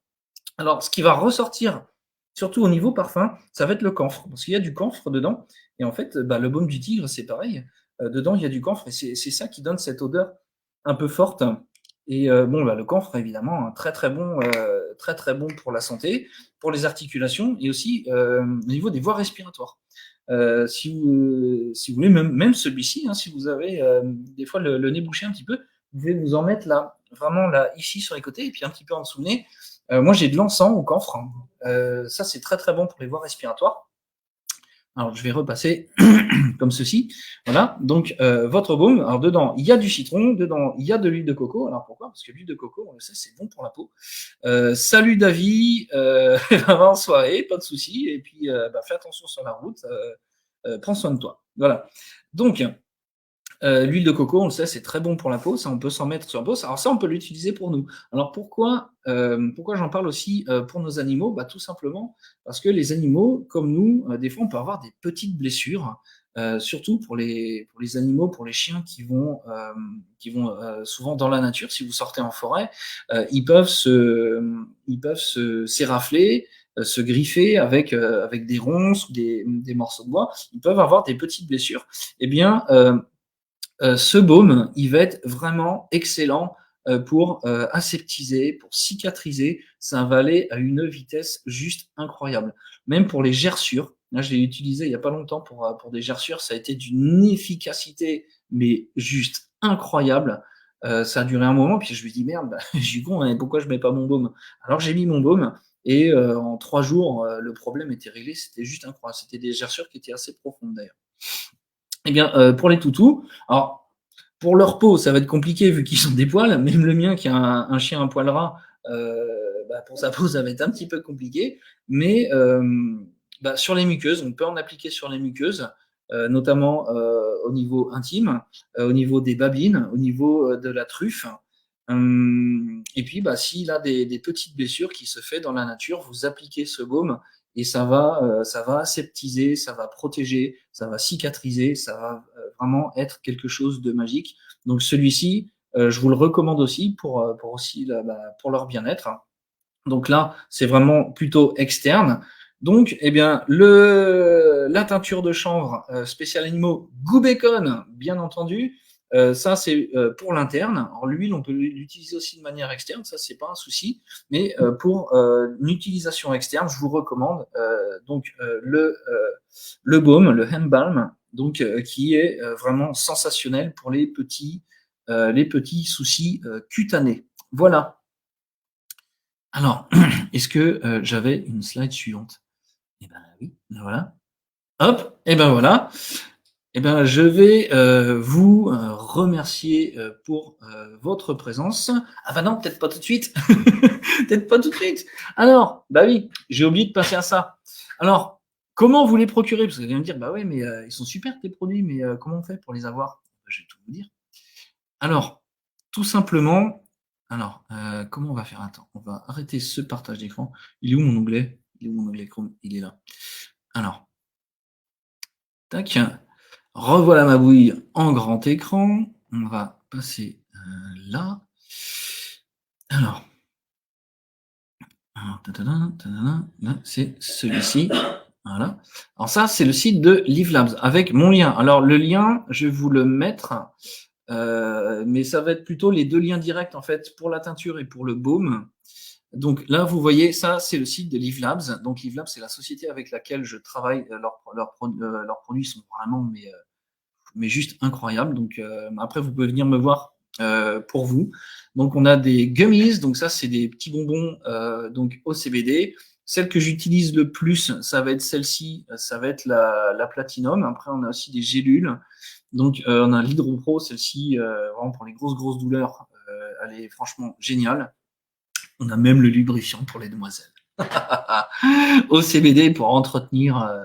Alors, ce qui va ressortir, surtout au niveau parfum, ça va être le camphre, parce qu'il y a du camphre dedans, et en fait, bah, le baume du tigre, c'est pareil. Dedans, il y a du camphre, et c'est ça qui donne cette odeur un peu forte. Et bon, bah, le camphre, évidemment, hein, très très bon pour la santé, pour les articulations, et aussi au niveau des voies respiratoires. Si vous voulez, même celui-ci, hein, si vous avez des fois le nez bouché un petit peu, vous pouvez vous en mettre là, vraiment là, ici sur les côtés, et puis un petit peu en dessous le nez, Moi, j'ai de l'encens au camphre. Ça, c'est très très bon pour les voies respiratoires. Alors, je vais repasser comme ceci. Voilà. Donc, votre baume. Alors, dedans, il y a du citron. Dedans, il y a de l'huile de coco. Alors, pourquoi? Parce que l'huile de coco, on le sait, c'est bon pour la peau. Salut Davy. En soirée, pas de souci. Et puis, fais attention sur la route. Prends soin de toi. Voilà. Donc, l'huile de coco, on le sait, c'est très bon pour la peau. Ça, on peut s'en mettre sur la peau. Alors ça, on peut l'utiliser pour nous. Alors pourquoi j'en parle aussi pour nos animaux? Tout simplement parce que les animaux, comme nous, des fois, on peut avoir des petites blessures. Surtout pour les animaux, pour les chiens qui vont souvent dans la nature. Si vous sortez en forêt, ils peuvent se s'érafler, se griffer avec des ronces ou des morceaux de bois. Ils peuvent avoir des petites blessures. Eh bien, ce baume, il va être vraiment excellent pour aseptiser, pour cicatriser. Ça va aller à une vitesse juste incroyable. Même pour les gerçures. Là, je l'ai utilisé il n'y a pas longtemps pour des gerçures. Ça a été d'une efficacité, mais juste incroyable. Ça a duré un moment, puis je me dis merde, je suis con, hein, pourquoi je mets pas mon baume? Alors j'ai mis mon baume et en 3 jours, le problème était réglé. C'était juste incroyable. C'était des gerçures qui étaient assez profondes d'ailleurs. Eh bien, pour les toutous, alors pour leur peau, ça va être compliqué vu qu'ils ont des poils. Même le mien qui a un chien à poil ras, pour sa peau, ça va être un petit peu compliqué. Mais sur les muqueuses, on peut en appliquer sur les muqueuses, notamment au niveau intime, au niveau des babines, au niveau de la truffe. Et puis, s'il a des petites blessures qui se fait dans la nature, vous appliquez ce baume et ça va aseptiser, ça va protéger, ça va cicatriser, ça va vraiment être quelque chose de magique. Donc celui-ci, je vous le recommande aussi pour leur bien-être. Donc là, c'est vraiment plutôt externe. Donc, eh bien, la teinture de chanvre spécial animaux goût bacon, bien entendu. Ça, c'est pour l'interne. Alors l'huile, on peut l'utiliser aussi de manière externe, ça, c'est pas un souci. Mais pour une utilisation externe, je vous recommande le baume, le hand balm, donc qui est vraiment sensationnel pour les petits soucis cutanés. Voilà. Alors, est-ce que j'avais une slide suivante? Eh ben oui, voilà. Hop, et ben voilà. Eh ben, je vais vous remercier pour votre présence. Ah bah non, peut-être pas tout de suite. Peut-être pas tout de suite. Alors, bah oui, j'ai oublié de passer à ça. Alors, comment vous les procurer? Parce que vous allez me dire, bah ouais, mais ils sont super tes produits, mais comment on fait pour les avoir? Je vais tout vous dire. Alors, tout simplement, alors, comment on va faire? Attends, on va arrêter ce partage d'écran. Il est où mon onglet? Il est où mon onglet Chrome? Il est là. Alors, tac. Revoilà ma bouille en grand écran. On va passer là. Alors, là, c'est celui-ci. Voilà. Alors ça, c'est le site de LiveLabs avec mon lien. Alors le lien, je vais vous le mettre, mais ça va être plutôt les deux liens directs en fait pour la teinture et pour le baume. Donc là, vous voyez, ça, c'est le site de LiveLabs. Donc LiveLabs, c'est la société avec laquelle je travaille. Leurs produits sont vraiment mais juste incroyables. Donc après, vous pouvez venir me voir pour vous. Donc on a des gummies. Donc ça, c'est des petits bonbons donc au CBD. Celle que j'utilise le plus, ça va être celle-ci, ça va être la Platinum. Après, on a aussi des gélules. Donc, on a l'Hydropro, celle-ci, vraiment pour les grosses douleurs, elle est franchement géniale. On a même le lubrifiant pour les demoiselles. Au CBD pour entretenir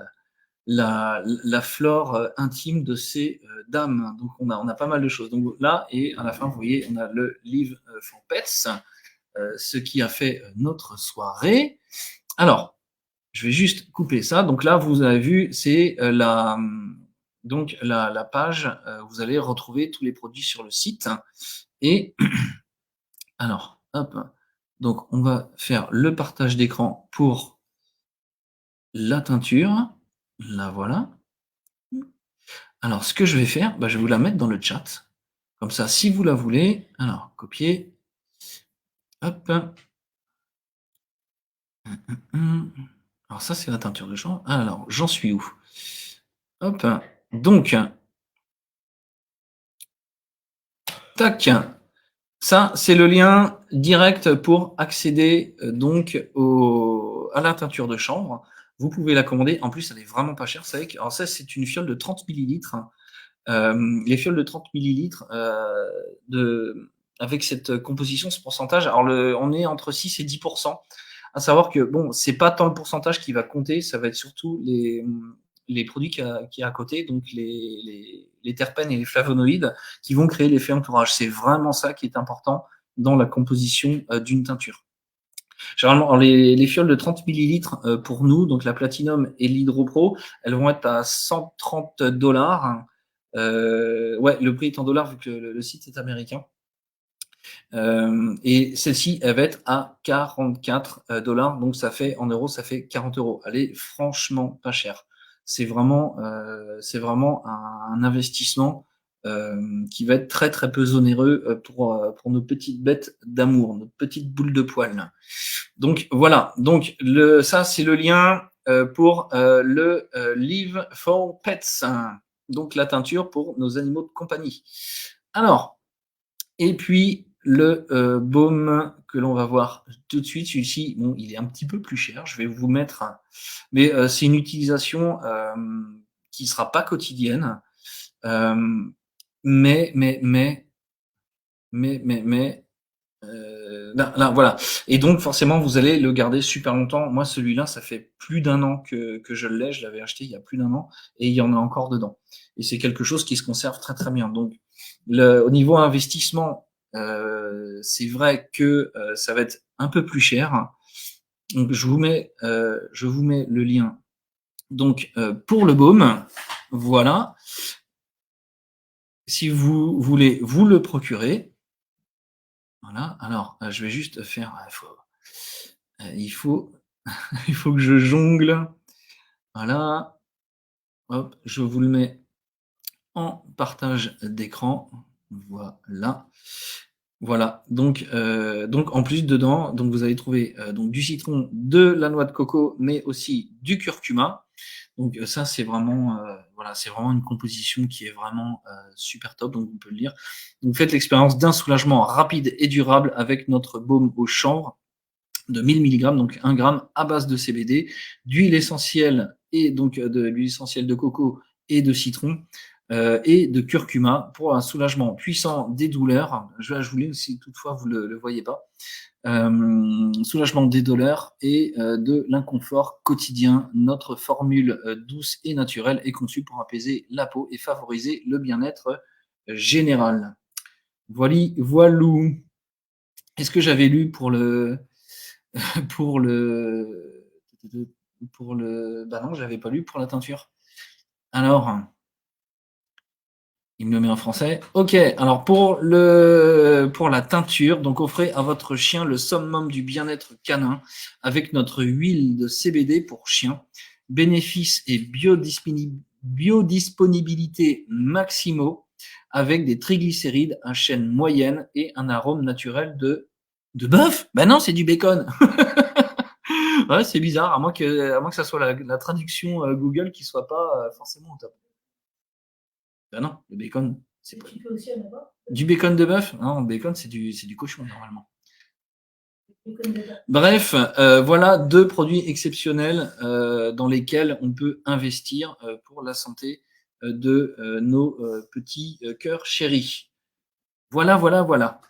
la flore intime de ces dames. Donc, on a pas mal de choses. Donc là, et à la fin, vous voyez, on a le Live for Pets, ce qui a fait notre soirée. Alors, je vais juste couper ça. Donc là, vous avez vu, c'est la page. Vous allez retrouver tous les produits sur le site. Et alors, hop. Donc, on va faire le partage d'écran pour la teinture. La voilà. Alors, ce que je vais faire, je vais vous la mettre dans le chat. Comme ça, si vous la voulez, alors, copier. Hop. Alors, ça, c'est la teinture de chanvre. Alors, j'en suis où? Hop. Donc, tac. Ça, c'est le lien direct pour accéder donc à la teinture de chanvre. Vous pouvez la commander. En plus, elle est vraiment pas chère. C'est vrai que, alors ça, c'est une fiole de 30 millilitres. Les fioles de 30 millilitres avec cette composition, ce pourcentage, alors on est entre 6 et 10%. À savoir que bon, c'est pas tant le pourcentage qui va compter, ça va être surtout les produits qu'il y a à côté, donc les terpènes et les flavonoïdes qui vont créer l'effet entourage. C'est vraiment ça qui est important dans la composition d'une teinture. Généralement, les fioles de 30 millilitres pour nous, donc la Platinum et l'Hydro-Pro, elles vont être à 130 $. Ouais, le prix est en dollars vu que le site est américain. Et celle-ci, elle va être à 44 $. Donc ça fait, en euros, ça fait 40 €. Elle est franchement pas chère. C'est vraiment un investissement qui va être très très peu onéreux pour nos petites bêtes d'amour, nos petites boules de poils. Donc voilà, donc ça c'est le lien pour le Live for Pets, donc la teinture pour nos animaux de compagnie. Alors, et puis le baume que l'on va voir tout de suite, celui-ci, bon, il est un petit peu plus cher, je vais vous mettre, mais c'est une utilisation qui sera pas quotidienne, mais là, voilà. Et donc, forcément, vous allez le garder super longtemps. Moi, celui-là, ça fait plus d'un an que je l'ai. Je l'avais acheté il y a plus d'un an et il y en a encore dedans. Et c'est quelque chose qui se conserve très, très bien. Donc, au niveau investissement, c'est vrai que ça va être un peu plus cher. Donc, je vous mets le lien. Donc, pour le baume, voilà. Si vous voulez vous le procurer, voilà. Alors, je vais juste faire. Il faut il faut que je jongle. Voilà. Hop, je vous le mets en partage d'écran. Voilà. Voilà. Donc en plus dedans, donc vous allez trouver donc du citron, de la noix de coco, mais aussi du curcuma. Donc ça c'est vraiment voilà, c'est vraiment une composition qui est vraiment super top. Donc on peut le lire. Donc faites l'expérience d'un soulagement rapide et durable avec notre baume au chanvre de 1000 mg, donc 1 gramme à base de CBD, d'huile essentielle et donc de l'huile essentielle de coco et de citron et de curcuma pour un soulagement puissant des douleurs. Je vais ajouter si toutefois vous le voyez pas. Soulagement des douleurs et de l'inconfort quotidien. Notre formule douce et naturelle est conçue pour apaiser la peau et favoriser le bien-être général. Voilou. Est-ce que j'avais lu pour le pour le bah non, je l'avais pas lu pour la teinture. Alors, il me le met en français. Ok, alors pour la teinture, donc offrez à votre chien le summum du bien-être canin avec notre huile de CBD pour chien. Bénéfices et biodisponibilité maximaux avec des triglycérides à chaîne moyenne et un arôme naturel de bœuf. Ben non, c'est du bacon. Ouais, c'est bizarre, à moins que ça soit la traduction Google qui soit pas forcément au top. Ben non, le bacon, c'est pas. Du bacon de bœuf? Non, le bacon, c'est du cochon normalement. Bref, voilà deux produits exceptionnels dans lesquels on peut investir pour la santé de nos petits cœurs chéris. Voilà, voilà, voilà.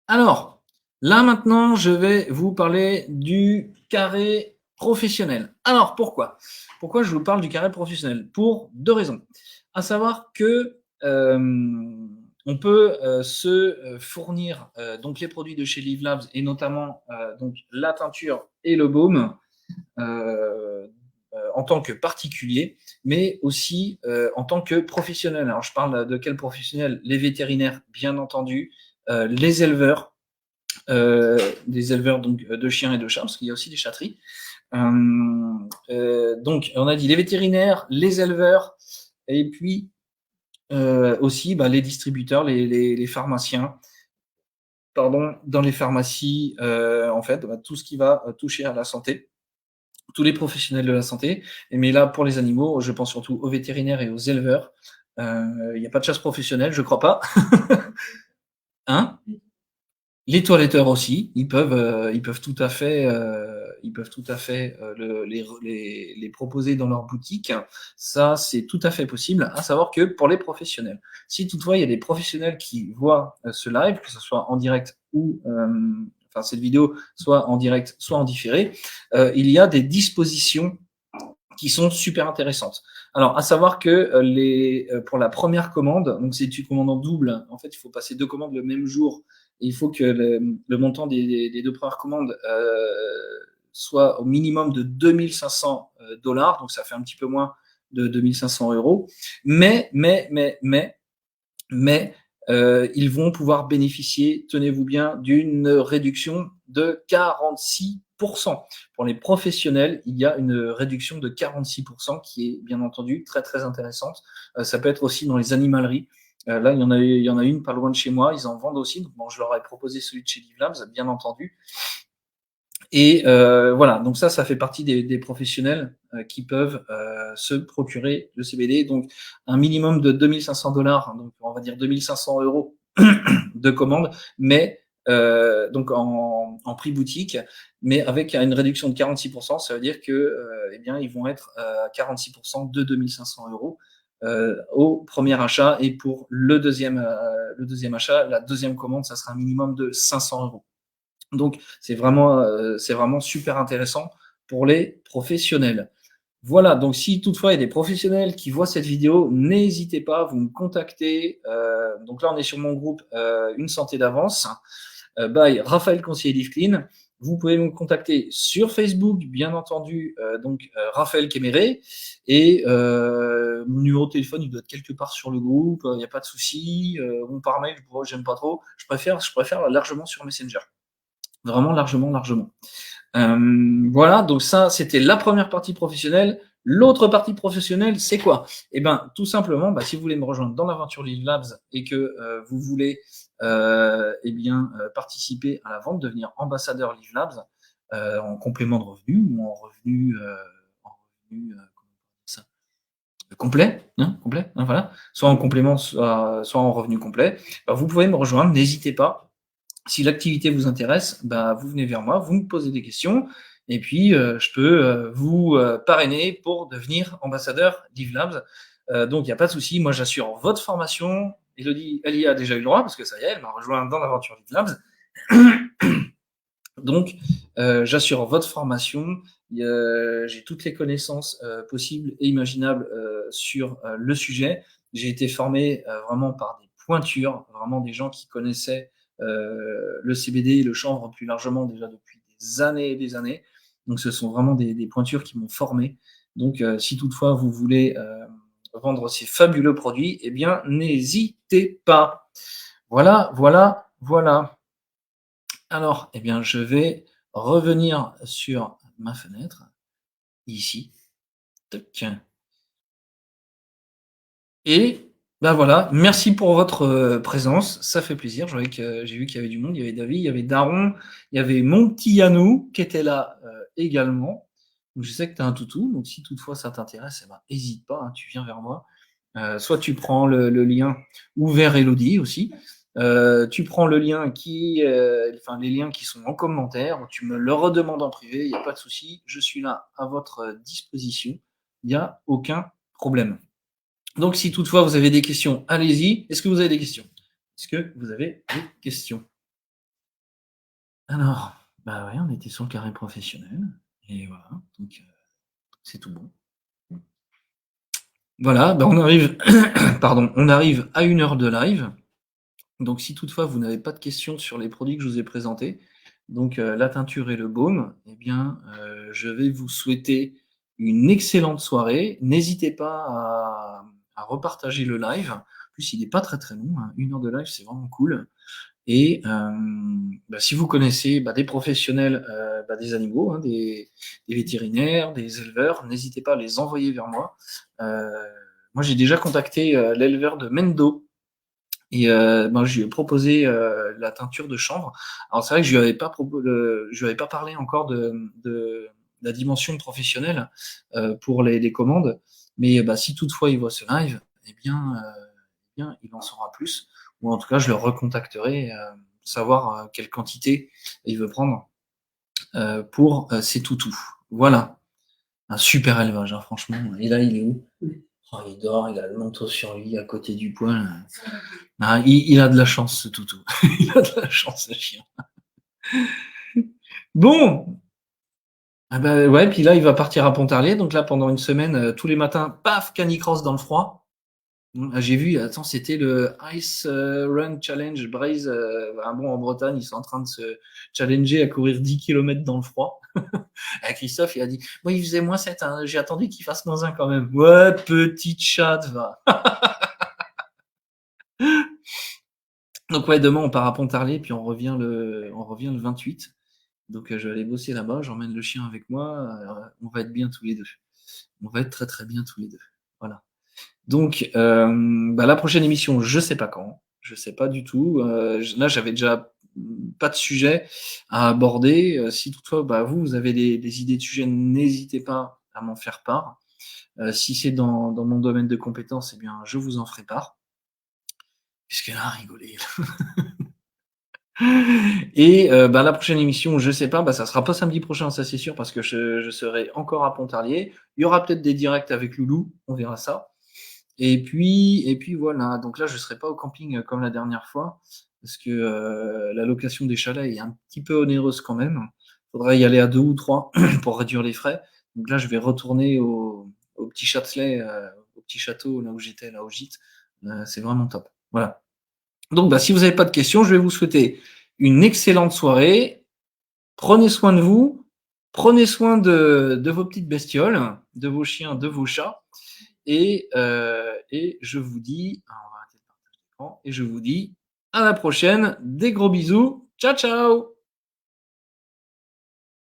Alors, là maintenant, je vais vous parler du carré professionnel. Alors, pourquoi? Pourquoi je vous parle du carré professionnel? Pour deux raisons. À savoir que on peut se fournir donc les produits de chez Live Labs et notamment donc la teinture et le baume en tant que particulier, mais aussi en tant que professionnel. Alors, je parle de quel professionnel? Les vétérinaires, bien entendu, les éleveurs, des éleveurs donc de chiens et de chats, parce qu'il y a aussi des chatteries. Donc, on a dit les vétérinaires, les éleveurs, et puis aussi les distributeurs, les pharmaciens. Pardon, dans les pharmacies, en fait, tout ce qui va toucher à la santé, tous les professionnels de la santé. Mais là, pour les animaux, je pense surtout aux vétérinaires et aux éleveurs. Il n'y a pas de chasse professionnelle, je crois pas. Hein? Les toiletteurs aussi, ils peuvent tout à fait, les proposer dans leur boutique. Ça, c'est tout à fait possible, à savoir que pour les professionnels. Si toutefois il y a des professionnels qui voient, ce live, que ce soit en direct ou, enfin cette vidéo, soit en direct, soit en différé, il y a des dispositions qui sont super intéressantes. Alors, à savoir que pour la première commande, donc c'est une commande en double. En fait, il faut passer 2 commandes le même jour. Et il faut que le montant des 2 premières commandes soit au minimum de 2 500 $. Donc, ça fait un petit peu moins de 2 500 €. Mais ils vont pouvoir bénéficier, tenez-vous bien, d'une réduction de 46%. Pour les professionnels, il y a une réduction de 46% qui est bien entendu très très intéressante. Ça peut être aussi dans les animaleries. Là, il y en a une pas loin de chez moi, ils en vendent aussi. Donc, bon, je leur ai proposé celui de chez Livelabs, bien entendu. Et voilà, donc ça fait partie des professionnels qui peuvent se procurer le CBD. Donc, un minimum de 2 500 $, donc on va dire 2 500 € de commande, mais donc en prix boutique, mais avec une réduction de 46%, ça veut dire que eh bien, ils vont être à 46% de 2 500 € au premier achat. Et pour le deuxième achat, la deuxième commande, ça sera un minimum de 500 €. Donc, c'est vraiment super intéressant pour les professionnels. Voilà, donc si toutefois il y a des professionnels qui voient cette vidéo, n'hésitez pas, vous me contactez. Donc là, on est sur mon groupe Une santé d'avance, by Raphaël Conseiller Live Clean. Vous pouvez me contacter sur Facebook, bien entendu, donc Raphaël Kéméré. Et mon numéro de téléphone, il doit être quelque part sur le groupe, il n'y a pas de souci. Ou par mail, j'aime pas trop. Je préfère largement sur Messenger. Vraiment largement, largement. Voilà, donc ça, c'était la première partie professionnelle. L'autre partie professionnelle, c'est quoi? Eh ben, tout simplement, si vous voulez me rejoindre dans l'aventure Live Labs et que vous voulez eh bien, participer à la vente, devenir ambassadeur Live Labs en complément de revenu ou en revenu, comment on dit ça? Complet, hein, voilà. Soit en complément, soit en revenu complet. Vous pouvez me rejoindre, n'hésitez pas. Si l'activité vous intéresse, vous venez vers moi, vous me posez des questions et puis je peux vous parrainer pour devenir ambassadeur Live Labs. Donc il n'y a pas de souci, moi j'assure votre formation. Elodie, elle y a déjà eu le droit parce que ça y est, elle m'a rejoint dans l'aventure Live Labs. Donc j'assure votre formation. J'ai toutes les connaissances possibles et imaginables sur le sujet. J'ai été formé vraiment par des pointures, vraiment des gens qui connaissaient le CBD et le chanvre plus largement déjà depuis des années et des années. Donc ce sont vraiment des pointures qui m'ont formé. Donc si toutefois vous voulez vendre ces fabuleux produits, eh bien n'hésitez pas. Voilà, voilà, voilà. Alors, eh bien, je vais revenir sur ma fenêtre, ici. Tac. Et voilà, merci pour votre présence, ça fait plaisir. J'ai vu qu'il y avait du monde, il y avait David, il y avait Daron, il y avait mon petit Yannou qui était là également. Donc, je sais que tu as un toutou, donc si toutefois ça t'intéresse, hésite pas, hein, tu viens vers moi. Soit tu prends le lien, ou vers Elodie aussi. Tu prends le lien les liens qui sont en commentaire, ou tu me le redemandes en privé, il n'y a pas de souci, je suis là à votre disposition, il n'y a aucun problème. Donc, si toutefois vous avez des questions, allez-y. Est-ce que vous avez des questions? Est-ce que vous avez des questions? Alors, ouais, on était sur le carré professionnel. Et voilà, donc c'est tout bon. Voilà, on arrive, pardon, on arrive à 1 heure de live. Donc, si toutefois vous n'avez pas de questions sur les produits que je vous ai présentés, donc la teinture et le baume, eh bien, je vais vous souhaiter une excellente soirée. N'hésitez pas à repartager le live. En plus, il n'est pas très très long, hein. 1 heure de live, c'est vraiment cool. Et si vous connaissez des professionnels des animaux, hein, des vétérinaires, des éleveurs, n'hésitez pas à les envoyer vers moi. Moi, j'ai déjà contacté l'éleveur de Mendo. Et je lui ai proposé la teinture de chanvre. Alors c'est vrai que je lui avais pas parlé encore de la dimension professionnelle pour les commandes, mais si toutefois il voit ce live, eh bien il en saura plus. ou en tout cas, je le recontacterai, savoir quelle quantité il veut prendre pour ses toutous. Voilà, un super élevage, hein, franchement. Et là, il est où? Oh, il dort, il a le manteau sur lui à côté du poil. Ah, il a de la chance, ce toutou. Il a de la chance, ce chien. Bon, ah bah ouais, puis là, il va partir à Pontarlier. Donc là, pendant une semaine, tous les matins, paf, canicross dans le froid. J'ai vu, attends, c'était le Ice Run Challenge. Braze, en Bretagne, ils sont en train de se challenger à courir 10 km dans le froid. Et Christophe, il a dit, moi, il faisait -7, hein, j'ai attendu qu'il fasse -1 quand même. Ouais, petite chatte, va. Donc ouais, demain, on part à Pontarlier, puis on revient le 28. Donc je vais aller bosser là-bas, j'emmène le chien avec moi, on va être bien tous les deux. On va être très très bien tous les deux. Voilà. Donc la prochaine émission, je sais pas quand, je sais pas du tout. Là, j'avais déjà pas de sujet à aborder. Si toutefois vous avez des idées de sujets, n'hésitez pas à m'en faire part. Si c'est dans mon domaine de compétences, eh bien je vous en ferai part. Puisque là, rigoler. Et la prochaine émission, je sais pas, ça sera pas samedi prochain, ça c'est sûr, parce que je serai encore à Pontarlier. Il y aura peut-être des directs avec Loulou, on verra ça. Et puis voilà. Donc là, je serai pas au camping comme la dernière fois, parce que la location des chalets est un petit peu onéreuse quand même. Faudrait y aller à 2 ou 3 pour réduire les frais. Donc là, je vais retourner au petit Châtelet, au petit château là où j'étais, là au gîte. C'est vraiment top. Voilà. Donc, si vous n'avez pas de questions, je vais vous souhaiter une excellente soirée. Prenez soin de vous, prenez soin de vos petites bestioles, de vos chiens, de vos chats, et je vous dis, et je vous dis à la prochaine. Des gros bisous. Ciao, ciao.